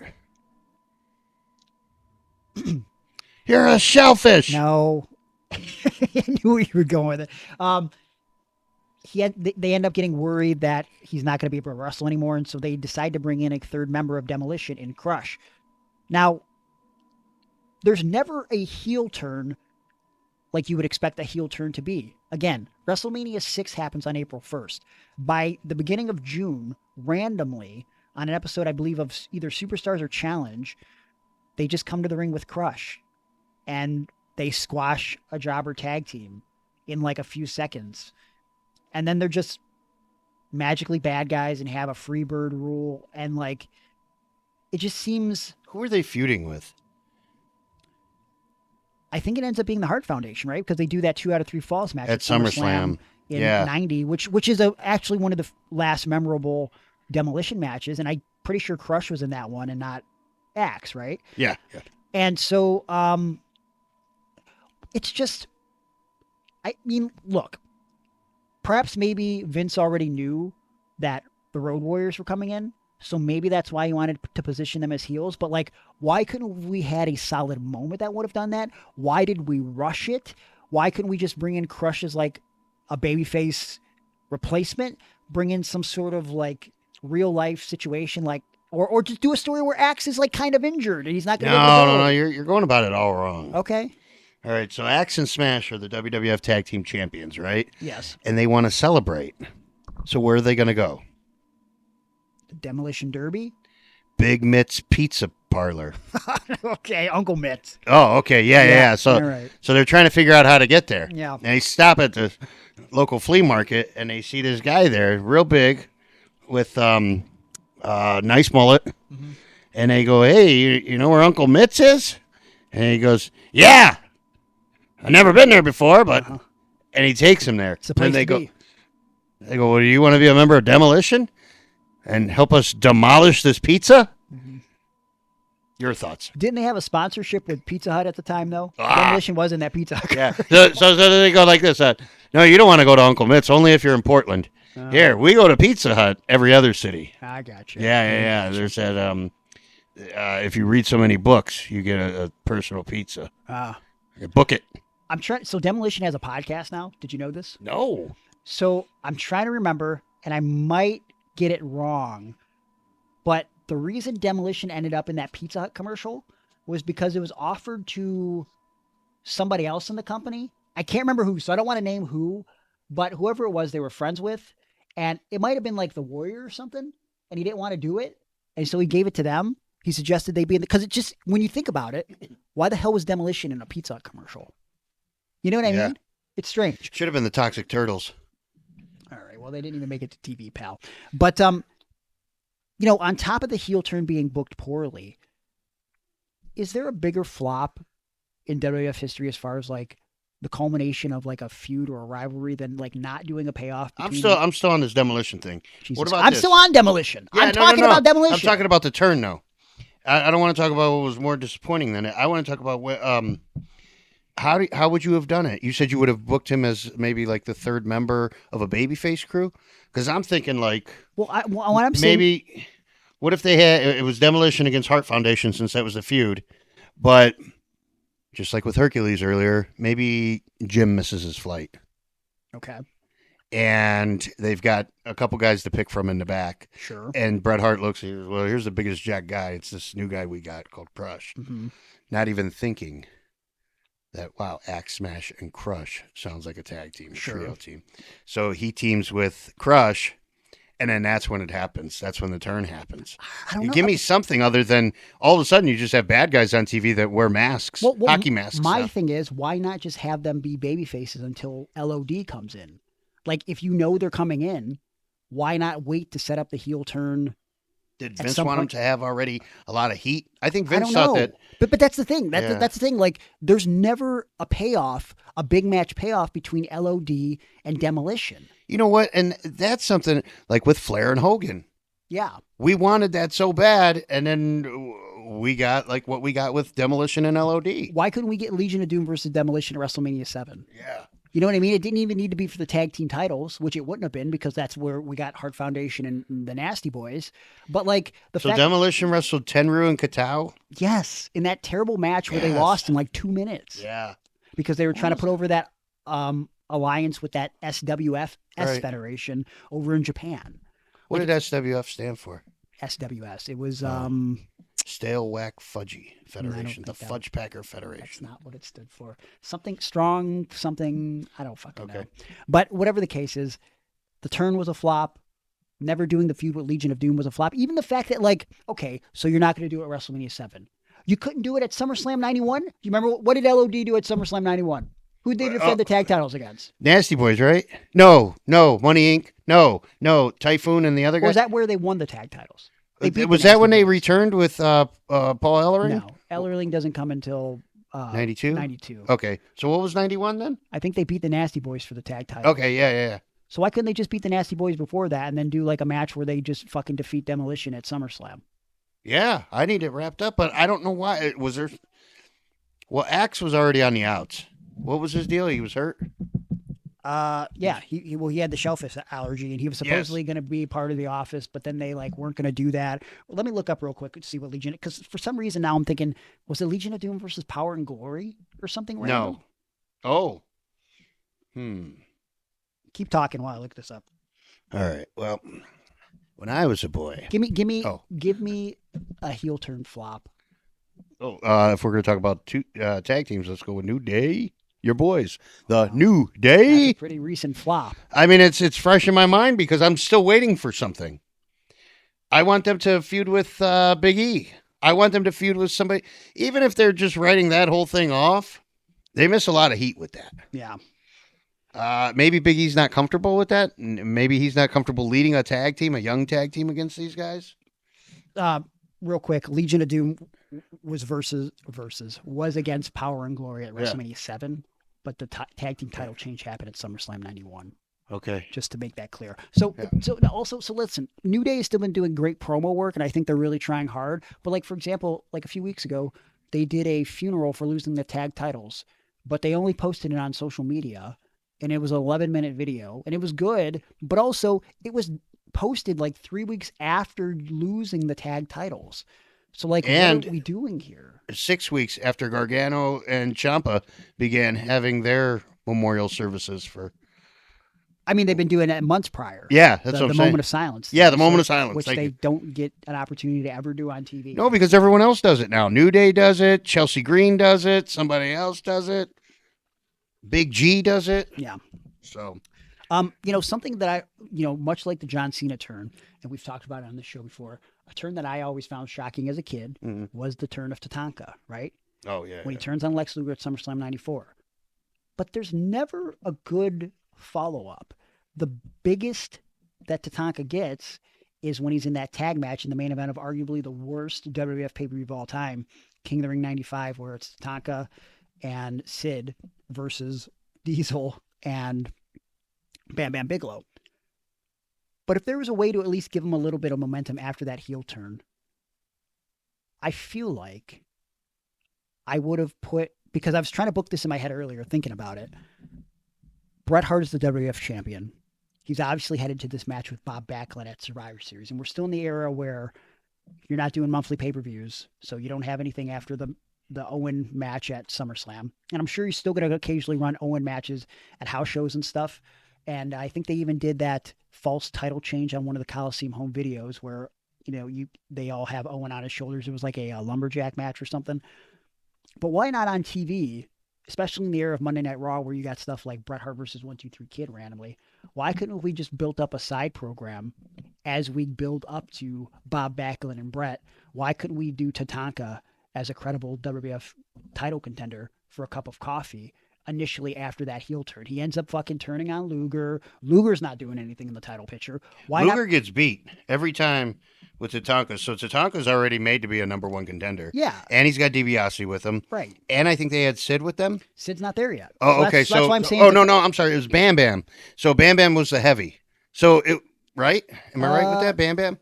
Speaker 3: You're a shellfish.
Speaker 2: No. I knew where you were going with it. They end up getting worried that he's not going to be able to wrestle anymore, and so they decide to bring in a third member of Demolition in Crush. Now, there's never a heel turn like you would expect a heel turn to be. Again, WrestleMania 6 happens on April 1st. By the beginning of June, randomly, on an episode, I believe, of either Superstars or Challenge, they just come to the ring with Crush. And they squash a jobber tag team in like a few seconds. And then they're just magically bad guys and have a free bird rule. And like, it just seems...
Speaker 3: Who are they feuding with?
Speaker 2: I think it ends up being the Hart Foundation, right? Because they do that 2 out of 3 falls match
Speaker 3: at SummerSlam
Speaker 2: in 90, which is actually one of the last memorable Demolition matches. And I'm pretty sure Crush was in that one and not Axe, right?
Speaker 3: Yeah.
Speaker 2: And so it's just, I mean, look, perhaps maybe Vince already knew that the Road Warriors were coming in. So maybe that's why he wanted to position them as heels. But like, why couldn't we had a solid moment that would have done that? Why did we rush it? Why couldn't we just bring in Crush as like a babyface replacement? Bring in some sort of like real life situation, like, or just do a story where Axe is like kind of injured and he's not going to.
Speaker 3: No. You're going about it all wrong.
Speaker 2: Okay.
Speaker 3: All right. So Axe and Smash are the WWF Tag Team Champions, right?
Speaker 2: Yes.
Speaker 3: And they want to celebrate. So where are they going to go?
Speaker 2: The Demolition Derby?
Speaker 3: Big Mitt's Pizza Parlor.
Speaker 2: Okay, Uncle Mitt.
Speaker 3: Oh, okay. Yeah. So,
Speaker 2: right.
Speaker 3: So they're trying to figure out how to get there.
Speaker 2: Yeah.
Speaker 3: And they stop at the local flea market, and they see this guy there, real big, with nice mullet. Mm-hmm. And they go, hey, you know where Uncle Mitt's is? And he goes, yeah. I've never been there before, but... Uh-huh. And he takes him there.
Speaker 2: It's a place
Speaker 3: they
Speaker 2: to be.
Speaker 3: They go, well, do you want to be a member of Demolition? And help us demolish this pizza? Mm-hmm. Your thoughts?
Speaker 2: Didn't they have a sponsorship with Pizza Hut at the time, though? Demolition was in that Pizza Hut.
Speaker 3: Yeah. So they go like this. No, you don't want to go to Uncle Mitt's, only if you're in Portland. Here, we go to Pizza Hut every other city.
Speaker 2: I got you.
Speaker 3: Yeah. There's that, if you read so many books, you get a personal pizza. Book it.
Speaker 2: So Demolition has a podcast now. Did you know this?
Speaker 3: No.
Speaker 2: So I'm trying to remember, and I might get it wrong, but the reason Demolition ended up in that Pizza Hut commercial was because it was offered to somebody else in the company. I can't remember who, so I don't want to name who, but whoever it was they were friends with, and it might have been like the Warrior or something, and he didn't want to do it, and so he gave it to them. He suggested they be in because it just, when you think about it, why the hell was Demolition in a Pizza Hut commercial? You know what I mean? It's strange.
Speaker 3: Should have been the Toxic Turtles.
Speaker 2: All right. Well, they didn't even make it to TV, pal. But, on top of the heel turn being booked poorly, is there a bigger flop in WWF history as far as like the culmination of like a feud or a rivalry than like not doing a payoff?
Speaker 3: I'm still on this Demolition thing.
Speaker 2: Jesus.
Speaker 3: What about
Speaker 2: I'm
Speaker 3: this?
Speaker 2: still on Demolition.
Speaker 3: Yeah,
Speaker 2: I'm talking about Demolition.
Speaker 3: I'm talking about the turn now. I don't want to talk about what was more disappointing than it. I want to talk about how would you have done it? You said you would have booked him as maybe like the third member of a babyface crew? Because I'm thinking like,
Speaker 2: what I'm saying,
Speaker 3: maybe what if they had it was Demolition against Heart Foundation since that was a feud, but just like with Hercules earlier, maybe Jim misses his flight.
Speaker 2: okay,
Speaker 3: And they've got a couple guys to pick from in the back.
Speaker 2: sure,
Speaker 3: And Bret Hart looks at you, well, here's the biggest jack guy. It's this new guy we got called Crush.
Speaker 2: mm-hmm.
Speaker 3: Not even thinking that, wow, Axe Smash and Crush sounds like a tag team, a trio team. So he teams with Crush, and then that's when it happens. That's when the turn happens.
Speaker 2: I don't know.
Speaker 3: Give me something other than all of a sudden you just have bad guys on TV that wear masks, hockey masks.
Speaker 2: My
Speaker 3: stuff.
Speaker 2: thing is, why not just have them be baby faces until LOD comes in? Like, if you know they're coming in, why not wait to set up the heel turn?
Speaker 3: Did Vince want him to have already a lot of heat? I think Vince
Speaker 2: I don't
Speaker 3: thought
Speaker 2: know.
Speaker 3: that.
Speaker 2: But that's the thing. That's the thing. Like, there's never a payoff, a big match payoff between LOD and Demolition.
Speaker 3: You know what? And that's something like with Flair and Hogan.
Speaker 2: Yeah.
Speaker 3: We wanted that so bad, and then we got like what we got with Demolition and LOD.
Speaker 2: Why couldn't we get Legion of Doom versus Demolition at WrestleMania 7?
Speaker 3: Yeah.
Speaker 2: You know what I mean? It didn't even need to be for the tag team titles, which it wouldn't have been because that's where we got Heart Foundation and the Nasty Boys. But like the fact,
Speaker 3: Demolition wrestled Tenryu and Katao.
Speaker 2: yes, in that terrible match where they lost in like 2 minutes.
Speaker 3: Yeah.
Speaker 2: Because they were trying to put over that alliance with that SWF
Speaker 3: Right.
Speaker 2: Federation over in Japan.
Speaker 3: What did SWF stand for?
Speaker 2: SWS. It was
Speaker 3: Stale Whack Fudgy
Speaker 2: don't
Speaker 3: Federation, the
Speaker 2: think that-
Speaker 3: Fudge Packer
Speaker 2: that's
Speaker 3: Federation.
Speaker 2: not what it stood for. Something strong, something I don't fucking know.
Speaker 3: Okay.
Speaker 2: But whatever the case is, the turn was a flop. Never doing the feud with Legion of Doom was a flop. Even the fact that, like, okay, so you're not going to do it at WrestleMania 7. You couldn't do it at SummerSlam 91? Do you remember what did LOD do at SummerSlam 91? Who did they defend the tag titles against?
Speaker 3: Nasty Boys, right? No, Money Inc. No, Typhoon and the other
Speaker 2: Or
Speaker 3: guy.
Speaker 2: was that where they won the tag titles? They beat
Speaker 3: Was
Speaker 2: the
Speaker 3: that when
Speaker 2: Nasty
Speaker 3: they
Speaker 2: Boys.
Speaker 3: returned with Paul Ellering?
Speaker 2: No, Ellering doesn't come until
Speaker 3: 92?
Speaker 2: 92.
Speaker 3: Okay, so what was 91 then?
Speaker 2: I think they beat the Nasty Boys for the tag title.
Speaker 3: Okay, yeah.
Speaker 2: So why couldn't they just beat the Nasty Boys before that and then do like a match where they just fucking defeat Demolition at SummerSlam?
Speaker 3: Yeah, I need it wrapped up, but I don't know why. Was there... Well, Axe was already on the outs. What was his deal? He was hurt?
Speaker 2: Yeah, he had the shellfish allergy, and he was supposedly going to be part of the Office, but then they like weren't going to do that. Well, let me look up real quick to see what Legion, because for some reason now I'm thinking, was it Legion of Doom versus Power and Glory or something? Random?
Speaker 3: No. Oh.
Speaker 2: Keep talking while I look this up.
Speaker 3: All right. Well, when I was a boy.
Speaker 2: Give me a heel turn flop.
Speaker 3: Oh, if we're going to talk about two tag teams, let's go with New Day. Your boys, the New Day.
Speaker 2: That's a pretty recent flop.
Speaker 3: I mean, it's fresh in my mind because I'm still waiting for something. I want them to feud with Big E. I want them to feud with somebody. Even if they're just writing that whole thing off, they miss a lot of heat with that.
Speaker 2: Yeah.
Speaker 3: Maybe Big E's not comfortable with that. Maybe he's not comfortable leading a tag team, a young tag team against these guys.
Speaker 2: Real quick, Legion of Doom was against Power and Glory at WrestleMania 7, but the tag team title change happened at SummerSlam 91.
Speaker 3: Okay.
Speaker 2: Just to make that clear. So listen, New Day has still been doing great promo work, and I think they're really trying hard. But like, for example, like a few weeks ago, they did a funeral for losing the tag titles, but they only posted it on social media, and it was an 11-minute video, and it was good, but also it was posted like 3 weeks after losing the tag titles. So like, what are we doing here?
Speaker 3: 6 weeks after Gargano and Ciampa began having their memorial services for.
Speaker 2: I mean, they've been doing that months prior.
Speaker 3: Yeah, that's what I'm
Speaker 2: the
Speaker 3: saying.
Speaker 2: moment of silence.
Speaker 3: Yeah, the moment of silence.
Speaker 2: Which they don't get an opportunity to ever do on TV.
Speaker 3: No, because everyone else does it now. New Day does it. Chelsea Green does it. Somebody else does it. Big G does it.
Speaker 2: Yeah.
Speaker 3: So.
Speaker 2: Something that much like the John Cena turn, and we've talked about it on this show before, a turn that I always found shocking as a kid was the turn of Tatanka, right?
Speaker 3: Oh, yeah.
Speaker 2: When he turns on Lex Luger at SummerSlam 94. But there's never a good follow-up. The biggest that Tatanka gets is when he's in that tag match in the main event of arguably the worst WWF pay-per-view of all time, King of the Ring 95, where it's Tatanka and Sid versus Diesel and Bam Bam Bigelow. But if there was a way to at least give him a little bit of momentum after that heel turn, I feel like I would have put because I was trying to book this in my head earlier, thinking about it. Bret Hart is the WWF champion. He's obviously headed to this match with Bob Backlund at Survivor Series. And we're still in the era where you're not doing monthly pay-per-views, so you don't have anything after the Owen match at SummerSlam. And I'm sure he's still going to occasionally run Owen matches at house shows and stuff. And I think they even did that false title change on one of the Coliseum home videos where, they all have Owen on his shoulders. It was like a lumberjack match or something. But why not on TV, especially in the era of Monday Night Raw where you got stuff like Bret Hart versus 1-2-3 Kid randomly? Why couldn't we just build up a side program as we build up to Bob Backlund and Bret? Why couldn't we do Tatanka as a credible WWF title contender for a cup of coffee initially after that heel turn? He ends up fucking turning on Luger. Luger's not doing anything in the title picture.
Speaker 3: Luger gets beat every time with Tatanka. So Tatanka's already made to be a number one contender.
Speaker 2: Yeah.
Speaker 3: And he's got DiBiase with him.
Speaker 2: Right.
Speaker 3: And I think they had Sid with them.
Speaker 2: Sid's not there yet.
Speaker 3: Oh, okay.
Speaker 2: That's why I'm saying.
Speaker 3: Oh, no, I'm sorry. It was Bam Bam. So Bam Bam was the heavy. So right? Am I right with that, Bam Bam?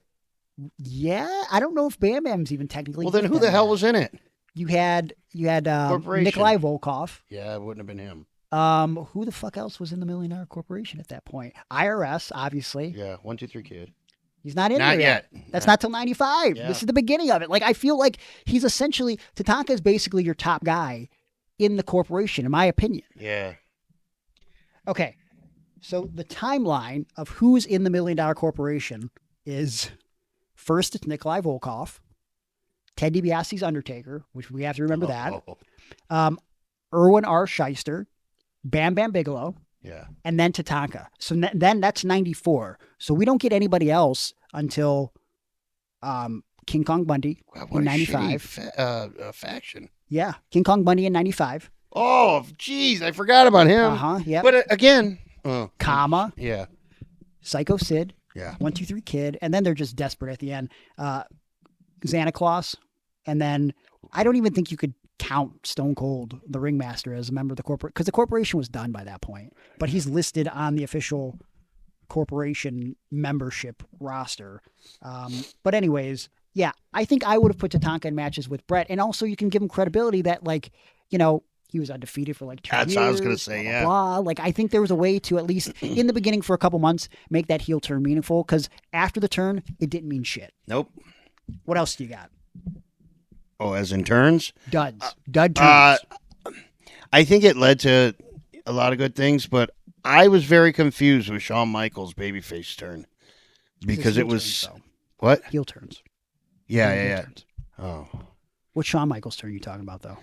Speaker 2: Yeah. I don't know if Bam Bam's even technically.
Speaker 3: Well, then who the hell was in it?
Speaker 2: You had Nikolai Volkov.
Speaker 3: Yeah, it wouldn't have been him.
Speaker 2: Who the fuck else was in the $1 Million Corporation at that point? IRS, obviously.
Speaker 3: Yeah, 1-2-3 Kid.
Speaker 2: He's not in
Speaker 3: there
Speaker 2: yet. That's not till 95.
Speaker 3: Yeah.
Speaker 2: This is the beginning of it. Like, I feel like he's essentially, Tatanka is basically your top guy in the corporation, in my opinion.
Speaker 3: Yeah.
Speaker 2: Okay. So the timeline of who's in the $1 Million Corporation is, first it's Nikolai Volkov, Ted DiBiase's Undertaker, which we have to remember that. Erwin R. Shyster, Bam Bam Bigelow,
Speaker 3: yeah,
Speaker 2: and then Tatanka. So then that's 94. So we don't get anybody else until King Kong Bundy in 95.
Speaker 3: Faction.
Speaker 2: Yeah, King Kong Bundy in 95.
Speaker 3: Oh, jeez, I forgot about him.
Speaker 2: Yeah.
Speaker 3: But again,
Speaker 2: Kama.
Speaker 3: Yeah.
Speaker 2: Psycho Sid.
Speaker 3: Yeah.
Speaker 2: 1-2-3 Kid, and then they're just desperate at the end. Xana Claus, and then I don't even think you could count Stone Cold, the Ringmaster, as a member of the corporate, because the corporation was done by that point. But he's listed on the official corporation membership roster. But anyways, yeah, I think I would have put Tatanka in matches with Bret, and also you can give him credibility that, like, he was undefeated for like 2 years.
Speaker 3: That's what I was going to say,
Speaker 2: blah, blah, blah. Like, I think there was a way to, at least in the beginning for a couple months, make that heel turn meaningful, because after the turn, it didn't mean shit.
Speaker 3: Nope.
Speaker 2: What else do you got?
Speaker 3: Oh, as in turns?
Speaker 2: Dud turns.
Speaker 3: I think it led to a lot of good things, but I was very confused with Shawn Michaels' babyface turn. Because it was...
Speaker 2: Turns,
Speaker 3: what?
Speaker 2: Heel turns.
Speaker 3: Yeah.
Speaker 2: Turns.
Speaker 3: Oh.
Speaker 2: What Shawn Michaels turn are you talking about, though?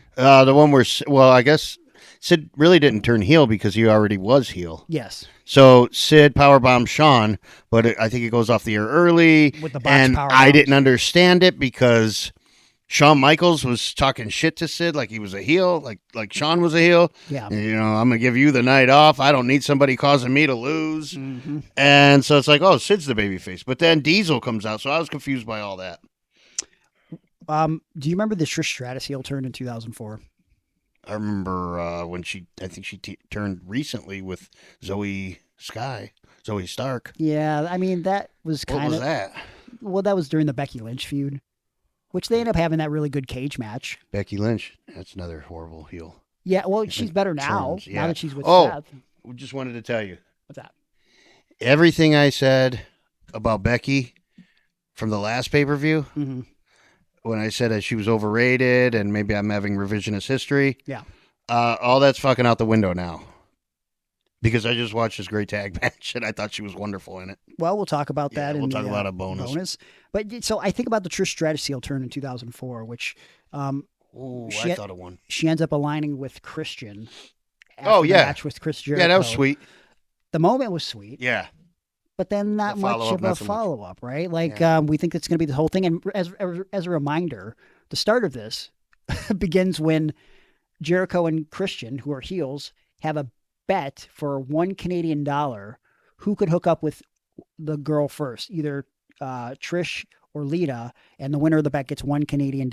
Speaker 3: The one where... Well, I guess Sid really didn't turn heel because he already was heel.
Speaker 2: Yes.
Speaker 3: So Sid powerbombed Shawn, but I think it goes off the air early.
Speaker 2: With the botch
Speaker 3: and
Speaker 2: powerbombs.
Speaker 3: I didn't understand it because Shawn Michaels was talking shit to Sid like he was a heel, like Shawn was a heel.
Speaker 2: Yeah.
Speaker 3: And, I'm going to give you the night off. I don't need somebody causing me to lose.
Speaker 2: Mm-hmm.
Speaker 3: And so it's like, oh, Sid's the babyface. But then Diesel comes out, so I was confused by all that.
Speaker 2: Do you remember the Trish Stratus heel turn in 2004?
Speaker 3: I remember when I think she turned recently with Zoe Stark.
Speaker 2: Yeah, I mean, that was kind of...
Speaker 3: What was that?
Speaker 2: Well, that was during the Becky Lynch feud, which they ended up having that really good cage match.
Speaker 3: Becky Lynch, that's another horrible heel.
Speaker 2: Yeah, well, she's better now,
Speaker 3: yeah.
Speaker 2: now that she's with Seth.
Speaker 3: We just wanted to tell you.
Speaker 2: What's that?
Speaker 3: Everything I said about Becky from the last pay-per-view, when I said that she was overrated and maybe I'm having revisionist history, all that's fucking out the window now. Because I just watched this great tag match and I thought she was wonderful in it.
Speaker 2: Well, we'll talk about that.
Speaker 3: We'll talk about a bonus.
Speaker 2: But so I think about the Trish Stratus heel turn in 2004, which
Speaker 3: I thought of one.
Speaker 2: She ends up aligning with Christian.
Speaker 3: Oh, yeah.
Speaker 2: The match with Chris Jericho.
Speaker 3: Yeah, that was sweet.
Speaker 2: The moment was sweet.
Speaker 3: Yeah.
Speaker 2: But then not much of a follow-up, right? Like, we think that's going to be the whole thing. And as a reminder, the start of this begins when Jericho and Christian, who are heels, have a bet for $1 Canadian who could hook up with the girl first, either Trish or Lita, and the winner of the bet gets $1 Canadian,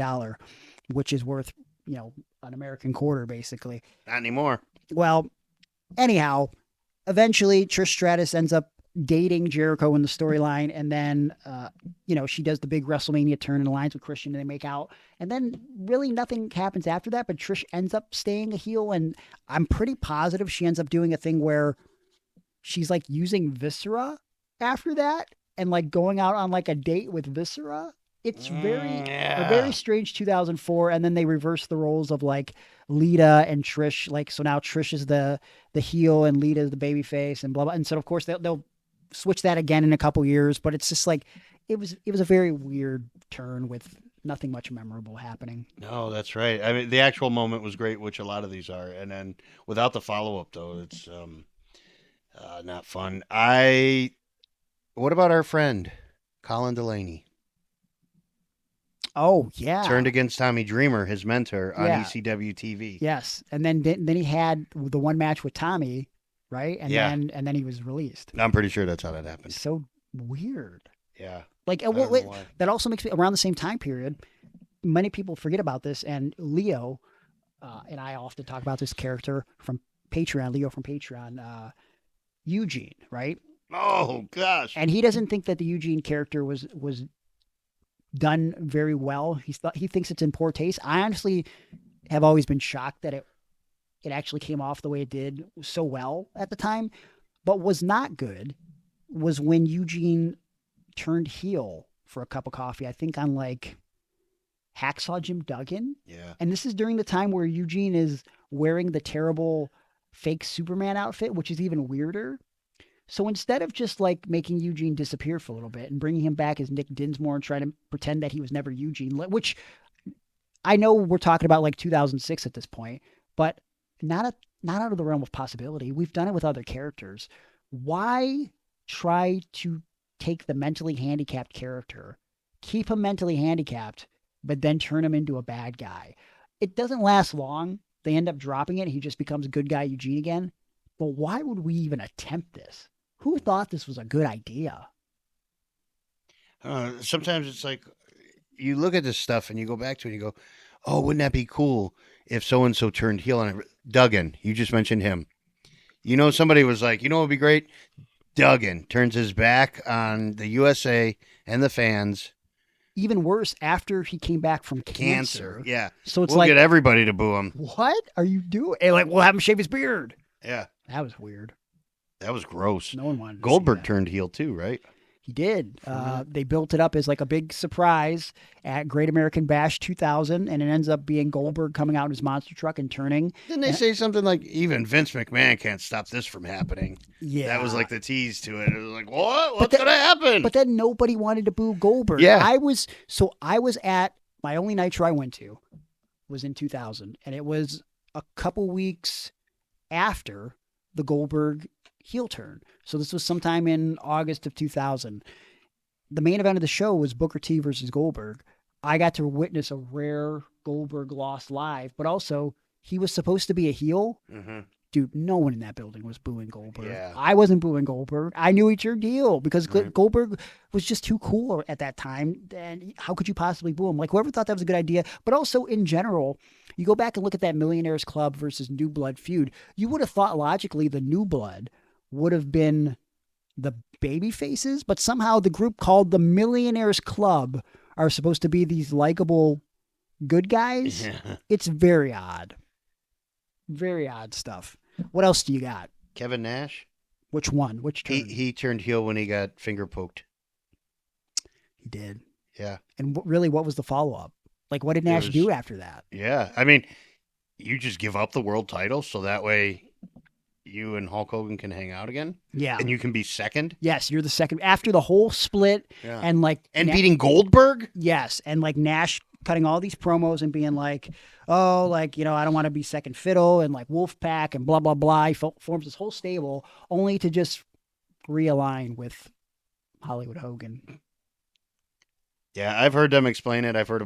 Speaker 2: which is worth, an American quarter, basically.
Speaker 3: Not anymore.
Speaker 2: Well, anyhow, eventually Trish Stratus ends up dating Jericho in the storyline, and then she does the big WrestleMania turn and aligns with Christian, and they make out, and then really nothing happens after that. But Trish ends up staying a heel, and I'm pretty positive she ends up doing a thing where she's like using Viscera after that, and like going out on like a date with Viscera. It's a very strange 2004, and then they reverse the roles of like Lita and Trish. Like, so now Trish is the heel and Lita is the baby face, and blah blah. And so of course they'll switch that again in a couple years, but it's just like it was a very weird turn with nothing much memorable happening.
Speaker 3: No, that's right. I mean, the actual moment was great, which a lot of these are, and then without the follow up though, it's not fun. What about our friend Colin Delaney?
Speaker 2: Oh, yeah.
Speaker 3: Turned against Tommy Dreamer, his mentor, on ECW TV.
Speaker 2: Yes. And then he had the one match with Tommy, right? And then he was released.
Speaker 3: I'm pretty sure that's how that happened.
Speaker 2: So weird.
Speaker 3: Yeah.
Speaker 2: Like, that also makes me, around the same time period, many people forget about this, and Leo, and I often talk about this character from Patreon, Leo from Patreon, Eugene, right?
Speaker 3: Oh, gosh.
Speaker 2: And he doesn't think that the Eugene character was done very well. He thinks it's in poor taste. I honestly have always been shocked that it actually came off the way it did so well at the time. But was not good was when Eugene turned heel for a cup of coffee, I think on like Hacksaw Jim Duggan.
Speaker 3: Yeah.
Speaker 2: And this is during the time where Eugene is wearing the terrible fake Superman outfit, which is even weirder. So instead of just like making Eugene disappear for a little bit and bringing him back as Nick Dinsmore and trying to pretend that he was never Eugene, which I know we're talking about like 2006 at this point, but not out of the realm of possibility. We've done it with other characters. Why try to take the mentally handicapped character, keep him mentally handicapped, but then turn him into a bad guy? It doesn't last long. They end up dropping it. He just becomes good guy Eugene again. But why would we even attempt this? Who thought this was a good idea?
Speaker 3: Sometimes it's like you look at this stuff and you go back to it and you go, oh, wouldn't that be cool if so-and-so turned heel on it? Duggan, you just mentioned him. Somebody was like, what would be great? Duggan turns his back on the USA and the fans.
Speaker 2: Even worse, after he came back from cancer.
Speaker 3: Yeah.
Speaker 2: So it's
Speaker 3: we'll get everybody to boo him.
Speaker 2: What are you doing? And like, we'll have him shave his beard.
Speaker 3: Yeah.
Speaker 2: That was weird.
Speaker 3: That was gross.
Speaker 2: No one wanted to
Speaker 3: Goldberg turned heel too, right?
Speaker 2: He did. They built it up as like a big surprise at Great American Bash 2000, and it ends up being Goldberg coming out in his monster truck and turning.
Speaker 3: Didn't they say something like, even Vince McMahon can't stop this from happening?
Speaker 2: Yeah.
Speaker 3: That was like the tease to it. It was like, what? What's going to happen?
Speaker 2: But then nobody wanted to boo Goldberg.
Speaker 3: Yeah.
Speaker 2: I was at, my only Nitro I went to was in 2000, and it was a couple weeks after the Goldberg heel turn. So this was sometime in August of 2000. The main event of the show was Booker T versus Goldberg. I got to witness a rare Goldberg loss live, but also he was supposed to be a heel.
Speaker 3: Mm-hmm.
Speaker 2: Dude, no one in that building was booing Goldberg.
Speaker 3: Yeah.
Speaker 2: I wasn't booing Goldberg. I knew he turned heel because Goldberg was just too cool at that time. And how could you possibly boo him? Like, whoever thought that was a good idea. But also, in general, you go back and look at that Millionaires Club versus New Blood feud. You would have thought, logically, the New Blood would have been the baby faces, but somehow the group called the Millionaires Club are supposed to be these likable good guys. Yeah. It's very odd. Very odd stuff. What else do you got?
Speaker 3: Kevin Nash?
Speaker 2: Which one? Which turn?
Speaker 3: He turned heel when he got finger poked.
Speaker 2: He did.
Speaker 3: Yeah.
Speaker 2: And what was the follow-up? Like, what did Nash do after that?
Speaker 3: Yeah. I mean, you just give up the world title so that way you and Hulk Hogan can hang out again.
Speaker 2: Yeah.
Speaker 3: And you can be second.
Speaker 2: Yes, you're the second. After the whole split and like...
Speaker 3: And beating Goldberg?
Speaker 2: Yes. And like Nash cutting all these promos and being like, oh, like, I don't want to be second fiddle, and like Wolfpack and blah, blah, blah. He forms this whole stable only to just realign with Hollywood Hogan.
Speaker 3: Yeah, I've heard them explain it. I've heard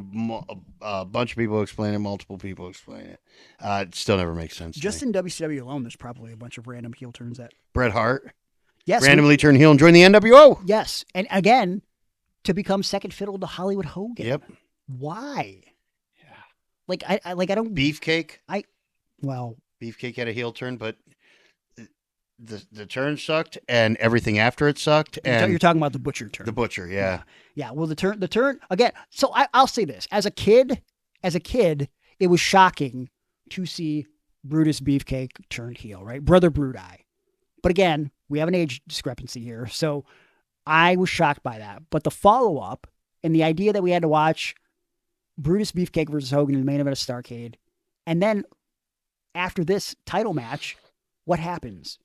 Speaker 3: a bunch of people explain it, multiple people explain it. It still never makes sense.
Speaker 2: Just in WCW alone, there's probably a bunch of random heel turns that...
Speaker 3: Bret Hart?
Speaker 2: Yes.
Speaker 3: Randomly turned heel and joined the NWO?
Speaker 2: Yes. And again, to become second fiddle to Hollywood Hogan.
Speaker 3: Yep.
Speaker 2: Why? Yeah. Like, I don't...
Speaker 3: Beefcake?
Speaker 2: Beefcake
Speaker 3: had a heel turn, but the turn sucked, and everything after it sucked. And
Speaker 2: You're talking about the Butcher turn.
Speaker 3: The Butcher, yeah.
Speaker 2: Yeah, well, the turn again. So I'll say this: as a kid, it was shocking to see Brutus Beefcake turned heel, right? Brother Brudeye. But again, we have an age discrepancy here, so I was shocked by that. But the follow up and the idea that we had to watch Brutus Beefcake versus Hogan in the main event of Starrcade, and then after this title match, what happens?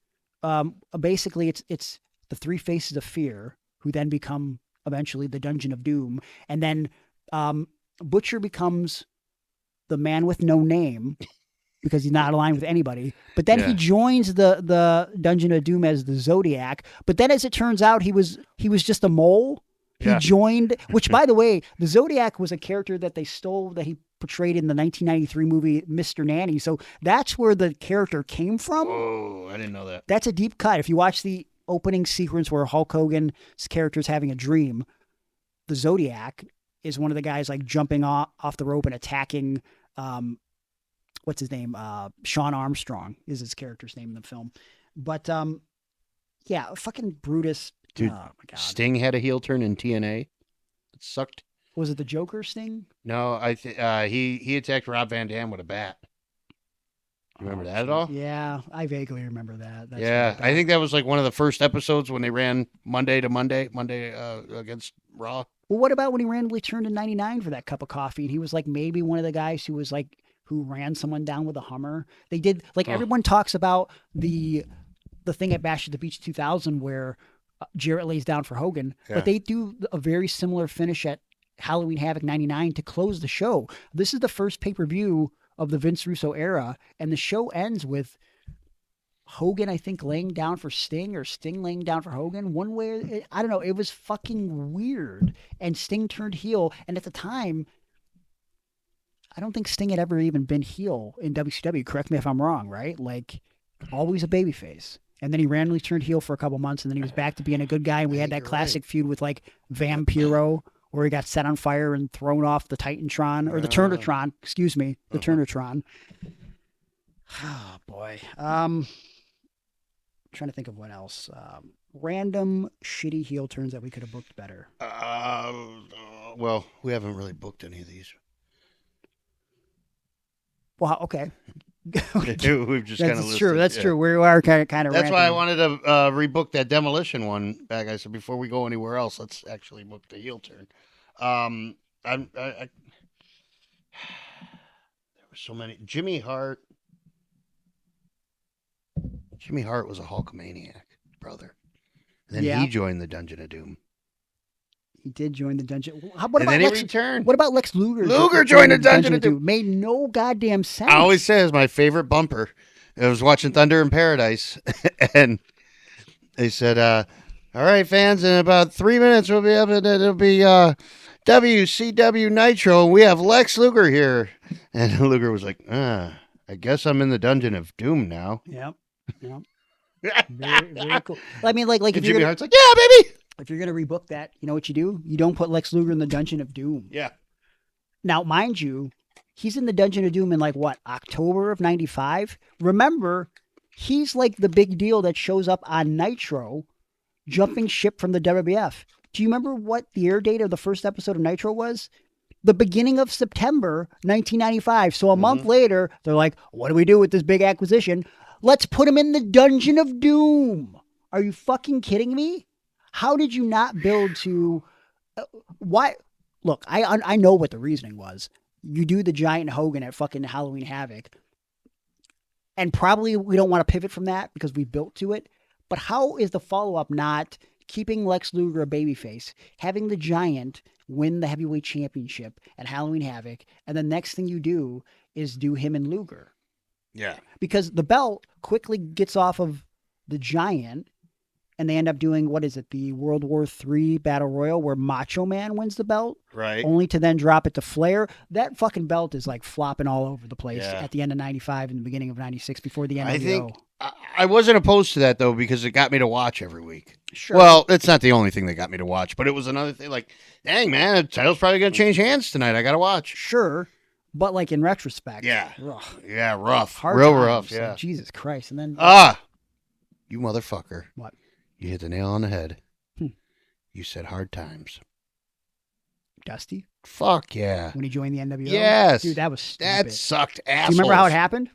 Speaker 2: Basically, it's the three faces of fear who then become eventually the Dungeon of Doom, and then Butcher becomes the man with no name because he's not aligned with anybody. But then he joins the Dungeon of Doom as the Zodiac. But then, as it turns out, he was just a mole. He joined, which, by the way, the Zodiac was a character that they stole that he portrayed in the 1993 movie Mr. Nanny. So that's where the character came from.
Speaker 3: Oh, I didn't know that.
Speaker 2: That's a deep cut. If you watch the opening sequence where Hulk Hogan's character is having a dream, the Zodiac is one of the guys like jumping off the rope and attacking, what's his name? Sean Armstrong is his character's name in the film. But yeah, fucking Brutus.
Speaker 3: Dude,
Speaker 2: oh my God.
Speaker 3: Sting had a heel turn in TNA. It sucked.
Speaker 2: Was it the Joker Sting?
Speaker 3: No, he attacked Rob Van Dam with a bat. You remember that at all?
Speaker 2: Yeah, I vaguely remember that. That's
Speaker 3: yeah,
Speaker 2: right.
Speaker 3: I think that was like one of the first episodes when they ran Monday against Raw.
Speaker 2: Well, what about when he randomly turned in 99 for that cup of coffee? And he was like maybe one of the guys who ran someone down with a Hummer. They did, everyone talks about the thing at Bash at the Beach 2000 where Jarrett lays down for Hogan, but they do a very similar finish at Halloween Havoc 99 to close the show. This is the first pay-per-view of the Vince Russo era, and the show ends with Hogan, I think, laying down for Sting or Sting laying down for Hogan. One way, I don't know, it was fucking weird. And Sting turned heel, and at the time, I don't think Sting had ever even been heel in WCW. Correct me if I'm wrong, right? Like, always a babyface. And then he randomly turned heel for a couple months, and then he was back to being a good guy. And we had that classic feud with like Vampiro, where he got set on fire and thrown off the Titantron, or the Turnatron, excuse me, the Turnatron. Oh, boy. Trying to think of what else. Random shitty heel turns that we could have booked better.
Speaker 3: Well, we haven't really booked any of these.
Speaker 2: Well, okay.
Speaker 3: We've just kind of listed.
Speaker 2: True. That's true. We are kind of.
Speaker 3: That's why I wanted to rebook that Demolition one back. I said before we go anywhere else, let's actually book the heel turn. There were so many. Jimmy Hart was a Hulkamaniac, brother. And then he joined the Dungeon of Doom.
Speaker 2: He did join the Dungeon.
Speaker 3: Then he returned.
Speaker 2: What about Lex Luger?
Speaker 3: Luger joined the Dungeon of Doom.
Speaker 2: Made no goddamn sense.
Speaker 3: I always say it's my favorite bumper. I was watching Thunder in Paradise, and they said, all right, fans, in about 3 minutes, we'll be up, and it'll be WCW Nitro, and we have Lex Luger here. And Luger was like, I guess I'm in the Dungeon of Doom now.
Speaker 2: Yep. Very, very cool. I mean, like if
Speaker 3: Jimmy Hart's like, yeah, baby. If
Speaker 2: you're going to rebook that, you know what you do? You don't put Lex Luger in the Dungeon of Doom.
Speaker 3: Yeah.
Speaker 2: Now, mind you, he's in the Dungeon of Doom in October of 95? Remember, he's like the big deal that shows up on Nitro, jumping ship from the WWF. Do you remember what the air date of the first episode of Nitro was? The beginning of September 1995. So a month later, they're like, what do we do with this big acquisition? Let's put him in the Dungeon of Doom. Are you fucking kidding me? How did you not build to why? Look, I know what the reasoning was. You do the Giant Hogan at fucking Halloween Havoc. And probably we don't want to pivot from that because we built to it. But how is the follow-up not keeping Lex Luger a babyface, having the Giant win the heavyweight championship at Halloween Havoc, and the next thing you do is do him and Luger?
Speaker 3: Yeah.
Speaker 2: Because the belt quickly gets off of the Giant, and they end up doing, what is it, the World War III Battle Royal where Macho Man wins the belt?
Speaker 3: Right.
Speaker 2: Only to then drop it to Flair. That fucking belt is like flopping all over the place at the end of 95 and the beginning of 96 before the NWO.
Speaker 3: I think I wasn't opposed to that, though, because it got me to watch every week.
Speaker 2: Sure.
Speaker 3: Well, it's not the only thing that got me to watch, but it was another thing like, dang, man, the title's probably going to change hands tonight. I got to watch.
Speaker 2: Sure. But like in retrospect.
Speaker 3: Yeah.
Speaker 2: Rough.
Speaker 3: Yeah, rough.
Speaker 2: Hard
Speaker 3: Real
Speaker 2: times.
Speaker 3: rough, yeah.
Speaker 2: Like, Jesus Christ. And then...
Speaker 3: You motherfucker.
Speaker 2: What?
Speaker 3: You hit the nail on the head.
Speaker 2: Hmm.
Speaker 3: You said hard times.
Speaker 2: Dusty?
Speaker 3: Fuck yeah.
Speaker 2: When he joined the NWO?
Speaker 3: Yes.
Speaker 2: Dude, that was stupid.
Speaker 3: That sucked assholes.
Speaker 2: Do you remember how it happened?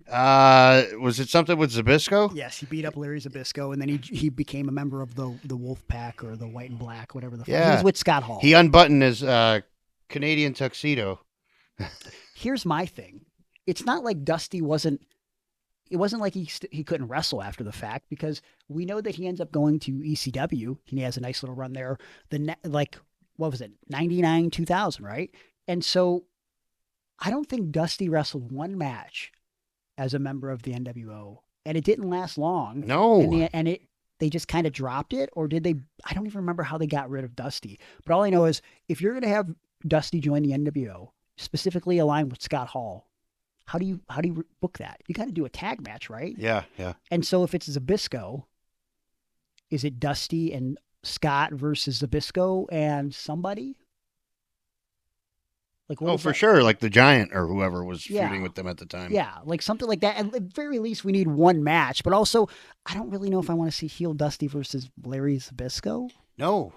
Speaker 3: Was it something with Zbyszko?
Speaker 2: Yes, he beat up Larry Zbyszko, and then he became a member of the Wolf Pack or the White and Black, whatever the fuck.
Speaker 3: Yeah.
Speaker 2: He was with Scott Hall.
Speaker 3: He unbuttoned his Canadian tuxedo.
Speaker 2: Here's my thing. It's not like Dusty wasn't. It wasn't like he couldn't wrestle after the fact, because we know that he ends up going to ECW and he has a nice little run there. What was it, 99, 2000, right? And so I don't think Dusty wrestled one match as a member of the NWO, and it didn't last long.
Speaker 3: No.
Speaker 2: And they just kind of dropped it, or did they? I don't even remember how they got rid of Dusty. But all I know is if you're going to have Dusty join the NWO, specifically aligned with Scott Hall, how do you book that? You got to do a tag match, right?
Speaker 3: Yeah.
Speaker 2: And so if it's Zbyszko, is it Dusty and Scott versus Zbyszko and somebody? Like, what
Speaker 3: For
Speaker 2: that?
Speaker 3: sure. Like the Giant or whoever was feuding with them at the time.
Speaker 2: Yeah, like something like that. And at the very least, we need one match. But also, I don't really know if I want to see heel Dusty versus Larry Zbyszko.
Speaker 3: No.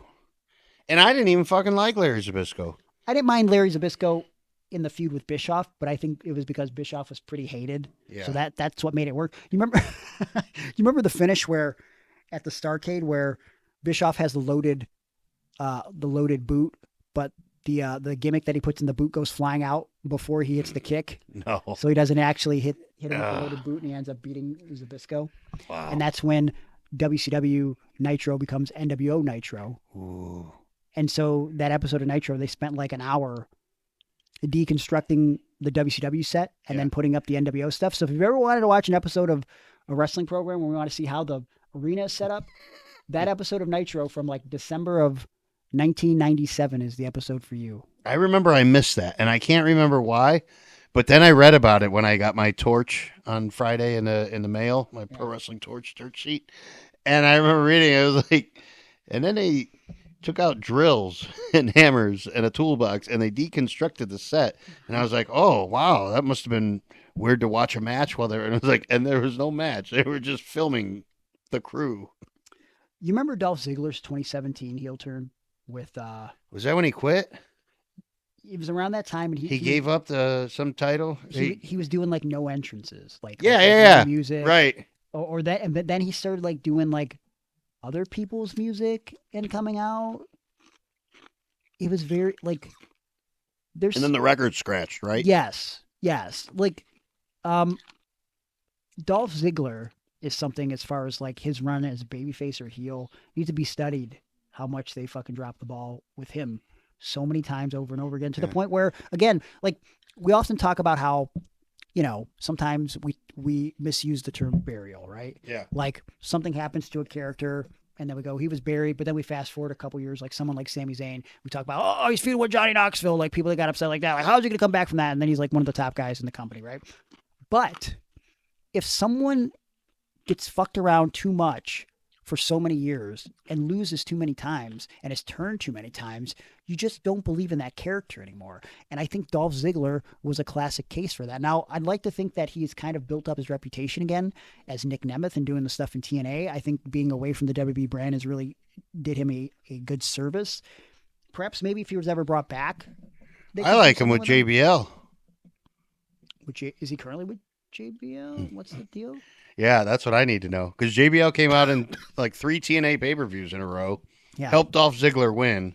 Speaker 3: And I didn't even fucking like Larry Zbyszko.
Speaker 2: I didn't mind Larry Zbyszko in the feud with Bischoff, but I think it was because Bischoff was pretty hated. Yeah. So that's what made it work. You remember you remember the finish where at the Starrcade where Bischoff has the loaded boot, but the gimmick that he puts in the boot goes flying out before he hits the kick.
Speaker 3: No.
Speaker 2: So he doesn't actually hit him with the loaded boot, and he ends up beating Zbyszko.
Speaker 3: Wow.
Speaker 2: And that's when WCW Nitro becomes NWO Nitro.
Speaker 3: Ooh.
Speaker 2: And so that episode of Nitro, they spent like an hour deconstructing the WCW set and then putting up the NWO stuff. So if you've ever wanted to watch an episode of a wrestling program where we want to see how the arena is set up, that episode of Nitro from like December of 1997 is the episode for you.
Speaker 3: I remember I missed that, and I can't remember why, but then I read about it when I got my torch on Friday in the mail, my Pro Wrestling Torch dirt sheet, and I remember reading it. I was like, and then they took out drills and hammers and a toolbox, and they deconstructed the set, and I was like, oh wow, that must have been weird to watch a match while they were. And it was like, and there was no match; they were just filming the crew.
Speaker 2: You remember Dolph Ziggler's 2017 heel turn with
Speaker 3: was that when he quit?
Speaker 2: It was around that time, and
Speaker 3: he gave up some title.
Speaker 2: He was doing like no entrances, like
Speaker 3: no
Speaker 2: music,
Speaker 3: right?
Speaker 2: Or that, but then he started like doing like other people's music and coming out. It was very like there's
Speaker 3: and then the record scratched, right?
Speaker 2: Yes. Like Dolph Ziggler is something as far as like his run as babyface or heel needs to be studied. How much they fucking dropped the ball with him so many times over and over again to the point where, again, like we often talk about how, you know, sometimes we misuse the term burial, right?
Speaker 3: Yeah.
Speaker 2: Like something happens to a character and then we go, he was buried, but then we fast forward a couple years, like someone like Sami Zayn, we talk about, oh, he's feuding with Johnny Knoxville. Like people that got upset like that. Like, how's he going to come back from that? And then he's like one of the top guys in the company, right? But if someone gets fucked around too much for so many years and loses too many times and is turned too many times, you just don't believe in that character anymore. And I think Dolph Ziggler was a classic case for that. Now, I'd like to think that he's kind of built up his reputation again as Nick Nemeth and doing the stuff in TNA. I think being away from the WB brand has really did him a good service. Perhaps maybe if he was ever brought back.
Speaker 3: I like him with JBL.
Speaker 2: Is he currently with JBL? What's the deal?
Speaker 3: Yeah, that's what I need to know. Because JBL came out in like 3 TNA pay-per-views in a row, helped Dolph Ziggler win,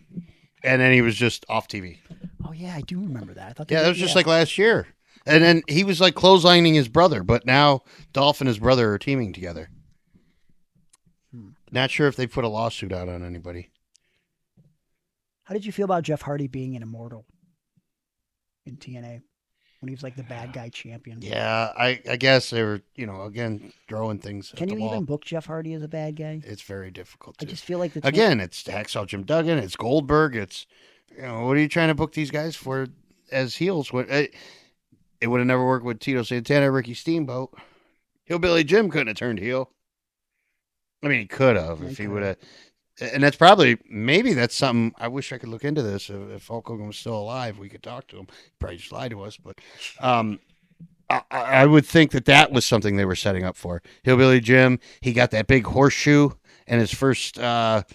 Speaker 3: and then he was just off TV.
Speaker 2: Oh, yeah, I do remember that. I thought
Speaker 3: that was just like last year. And then he was like clotheslining his brother, but now Dolph and his brother are teaming together. Not sure if they put a lawsuit out on anybody.
Speaker 2: How did you feel about Jeff Hardy being an immortal in TNA? When he was like the bad guy champion.
Speaker 3: Yeah, I guess they were, again, throwing things.
Speaker 2: Can you even book Jeff Hardy as a bad guy?
Speaker 3: It's very difficult.
Speaker 2: I just feel like
Speaker 3: it's Hacksaw Jim Duggan, it's Goldberg, it's, what are you trying to book these guys for as heels? It would have never worked with Tito Santana, Ricky Steamboat. Hillbilly Jim couldn't have turned heel. I mean, he could have if he would have. And that's maybe that's something, I wish I could look into this. If Hulk Hogan was still alive, we could talk to him. He'd probably just lie to us. But I would think that was something they were setting up for. Hillbilly Jim, he got that big horseshoe and his first pair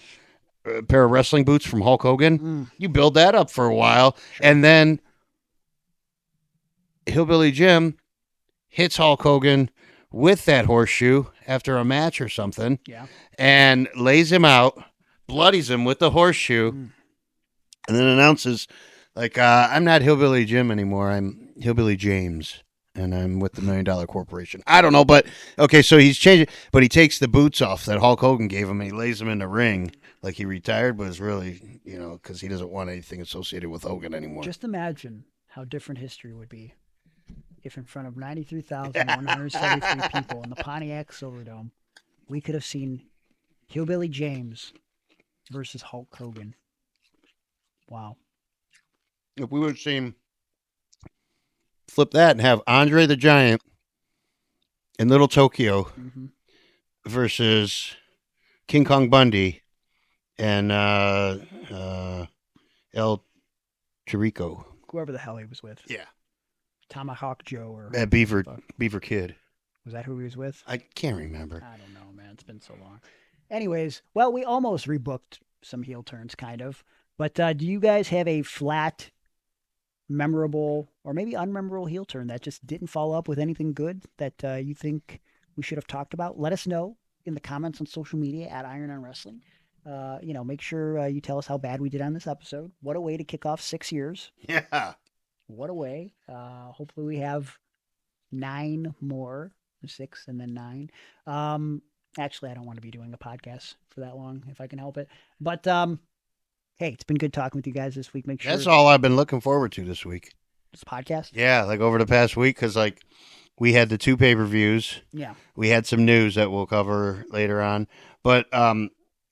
Speaker 3: of wrestling boots from Hulk Hogan. You build that up for a while, and then Hillbilly Jim hits Hulk Hogan with that horseshoe after a match or something, and lays him out, bloodies him with the horseshoe, and then announces, like, I'm not Hillbilly Jim anymore. I'm Hillbilly James, and I'm with the $1 Million Corporation. I don't know, but okay, so he's changed, but he takes the boots off that Hulk Hogan gave him, and he lays them in the ring like he retired, but it's really, because he doesn't want anything associated with Hogan anymore.
Speaker 2: Just imagine how different history would be if in front of 93,173 people in the Pontiac Silverdome, we could have seen Hillbilly James versus Hulk Hogan. Wow.
Speaker 3: If we would have seen, flip that and have Andre the Giant in Little Tokyo versus King Kong Bundy and El Chirico.
Speaker 2: Whoever the hell he was with.
Speaker 3: Yeah.
Speaker 2: Tomahawk Joe or
Speaker 3: Beaver Kid.
Speaker 2: Was that who he was with?
Speaker 3: I can't remember.
Speaker 2: I don't know, man. It's been so long. Anyways, well, we almost rebooked some heel turns, kind of. But do you guys have a flat, memorable, or maybe unmemorable heel turn that just didn't follow up with anything good that you think we should have talked about? Let us know in the comments on social media at Iron on Wrestling. Make sure you tell us how bad we did on this episode. What a way to kick off 6 years.
Speaker 3: Yeah.
Speaker 2: What a way. Hopefully we have 9 more, 6 and then 9. Actually, I don't want to be doing a podcast for that long if I can help it. But, hey, it's been good talking with you guys this week. Make sure
Speaker 3: That's all I've been looking forward to this week.
Speaker 2: This podcast?
Speaker 3: Yeah, like over the past week, because like we had the 2 pay-per-views.
Speaker 2: Yeah.
Speaker 3: We had some news that we'll cover later on. But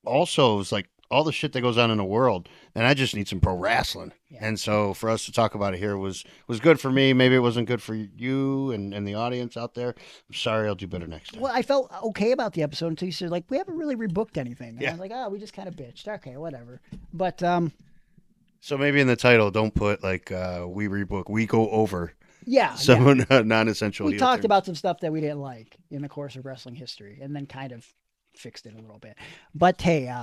Speaker 3: also, it was like all the shit that goes on in the world, and I just need some pro wrestling. Yeah. And so for us to talk about it here was good for me. Maybe it wasn't good for you and the audience out there. I'm sorry, I'll do better next time.
Speaker 2: Well, I felt okay about the episode until you said, like, we haven't really rebooked anything. And
Speaker 3: yeah.
Speaker 2: I was like, oh, we just kind of bitched. Okay, whatever. But
Speaker 3: so maybe in the title, don't put like we rebook. We go over.
Speaker 2: Yeah.
Speaker 3: Some non-essential.
Speaker 2: We talked about some stuff that we didn't like in the course of wrestling history, and then kind of fixed it a little bit. But hey,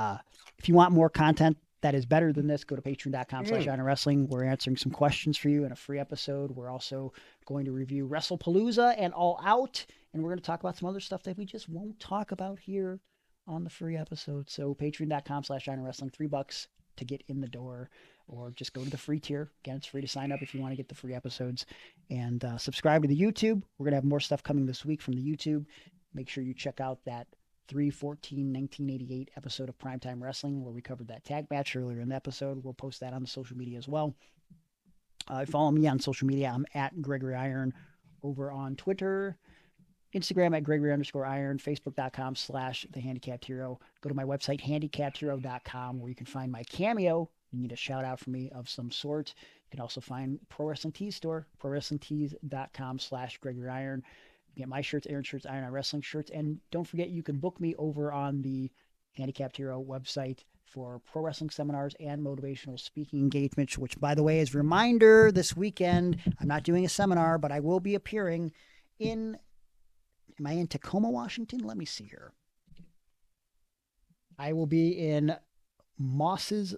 Speaker 2: if you want more content that is better than this, go to patreon.com/IronWrestling. We're answering some questions for you in a free episode. We're also going to review WrestlePalooza and All Out, and we're going to talk about some other stuff that we just won't talk about here on the free episode. So patreon.com/IronWrestling, $3 to get in the door, or just go to the free tier. Again, it's free to sign up if you want to get the free episodes, and subscribe to the YouTube. We're going to have more stuff coming this week from the YouTube. Make sure you check out that 3/14/1988 episode of Primetime Wrestling where we covered that tag match earlier in the episode. We'll post that on the social media as well. Follow me on social media. I'm at Gregory Iron over on Twitter, Instagram at Gregory_Iron, Facebook.com/The Handicapped Hero. Go to my website, handicappedhero.com, where you can find my cameo. You need a shout out from me of some sort. You can also find Pro Wrestling Tees store, prowrestlingtees.com/Gregory Iron. Get my shirts, Aaron shirts, Iron on Wrestling shirts. And don't forget, you can book me over on the Handicapped Hero website for pro wrestling seminars and motivational speaking engagements, which, by the way, is a reminder this weekend, I'm not doing a seminar, but I will be appearing am I in Tacoma, Washington? Let me see here. I will be in Moses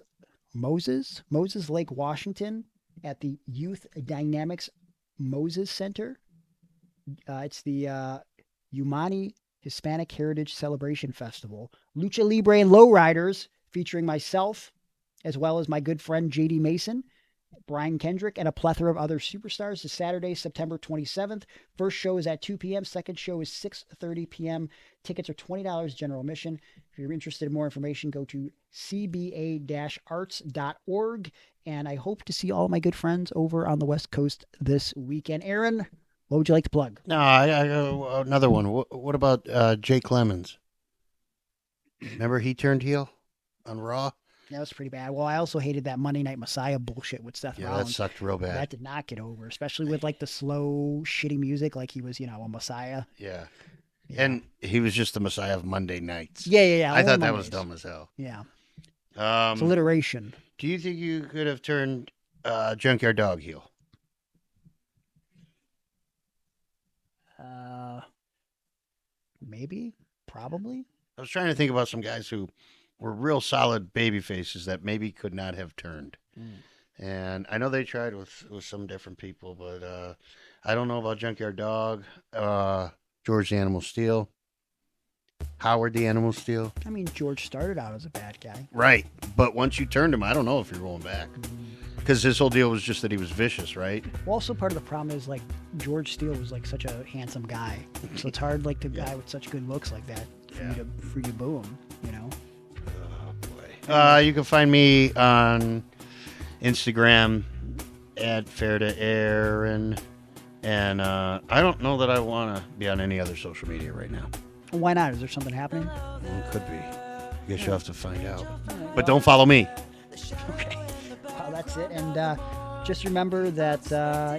Speaker 2: Lake, Washington at the Youth Dynamics Moses Center. It's the Umani Hispanic Heritage Celebration Festival. Lucha Libre and Lowriders, featuring myself, as well as my good friend J.D. Mason, Brian Kendrick, and a plethora of other superstars. This Saturday, September 27th. First show is at 2 p.m. Second show is 6:30 p.m. Tickets are $20 general admission. If you're interested in more information, go to cba-arts.org. And I hope to see all my good friends over on the West Coast this weekend. Aaron, what would you like to plug?
Speaker 3: No, I another one. What about Jake Clemens? Remember he turned heel on Raw?
Speaker 2: That was pretty bad. Well, I also hated that Monday Night Messiah bullshit with Seth Rollins.
Speaker 3: Yeah, that sucked real bad.
Speaker 2: That did not get over, especially with like the slow, shitty music, like he was, a Messiah.
Speaker 3: Yeah. And he was just the Messiah of Monday nights.
Speaker 2: Yeah.
Speaker 3: I thought that was dumb as hell.
Speaker 2: Yeah. It's alliteration.
Speaker 3: Do you think you could have turned Junkyard Dog heel?
Speaker 2: Maybe, probably.
Speaker 3: I was trying to think about some guys who were real solid baby faces that maybe could not have turned. And I know they tried with some different people, but I don't know about Junkyard Dog, George the Animal Steel, Howard the Animal Steel.
Speaker 2: I mean, George started out as a bad guy.
Speaker 3: Right. But once you turned him, I don't know if you're going back. Because his whole deal was just that he was vicious, right?
Speaker 2: Well, also part of the problem is, like, George Steele was, like, such a handsome guy. So it's hard, like, to guy with such good looks like that for you to boo him, you know?
Speaker 3: Oh, boy. You can find me on Instagram at Fair to Aaron. And I don't know that I want to be on any other social media right now.
Speaker 2: Why not? Is there something happening?
Speaker 3: Well, it could be. I guess you'll have to find out. But don't follow me.
Speaker 2: Okay. Well, that's it. And just remember that,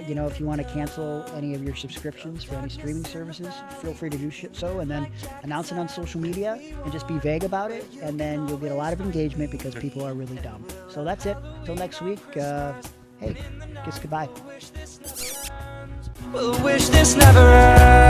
Speaker 2: you know, if you want to cancel any of your subscriptions for any streaming services, feel free to do so, and then announce it on social media and just be vague about it. And then you'll get a lot of engagement because people are really dumb. So that's it. Till next week. Hey, kiss goodbye.
Speaker 4: We'll wish this never ends.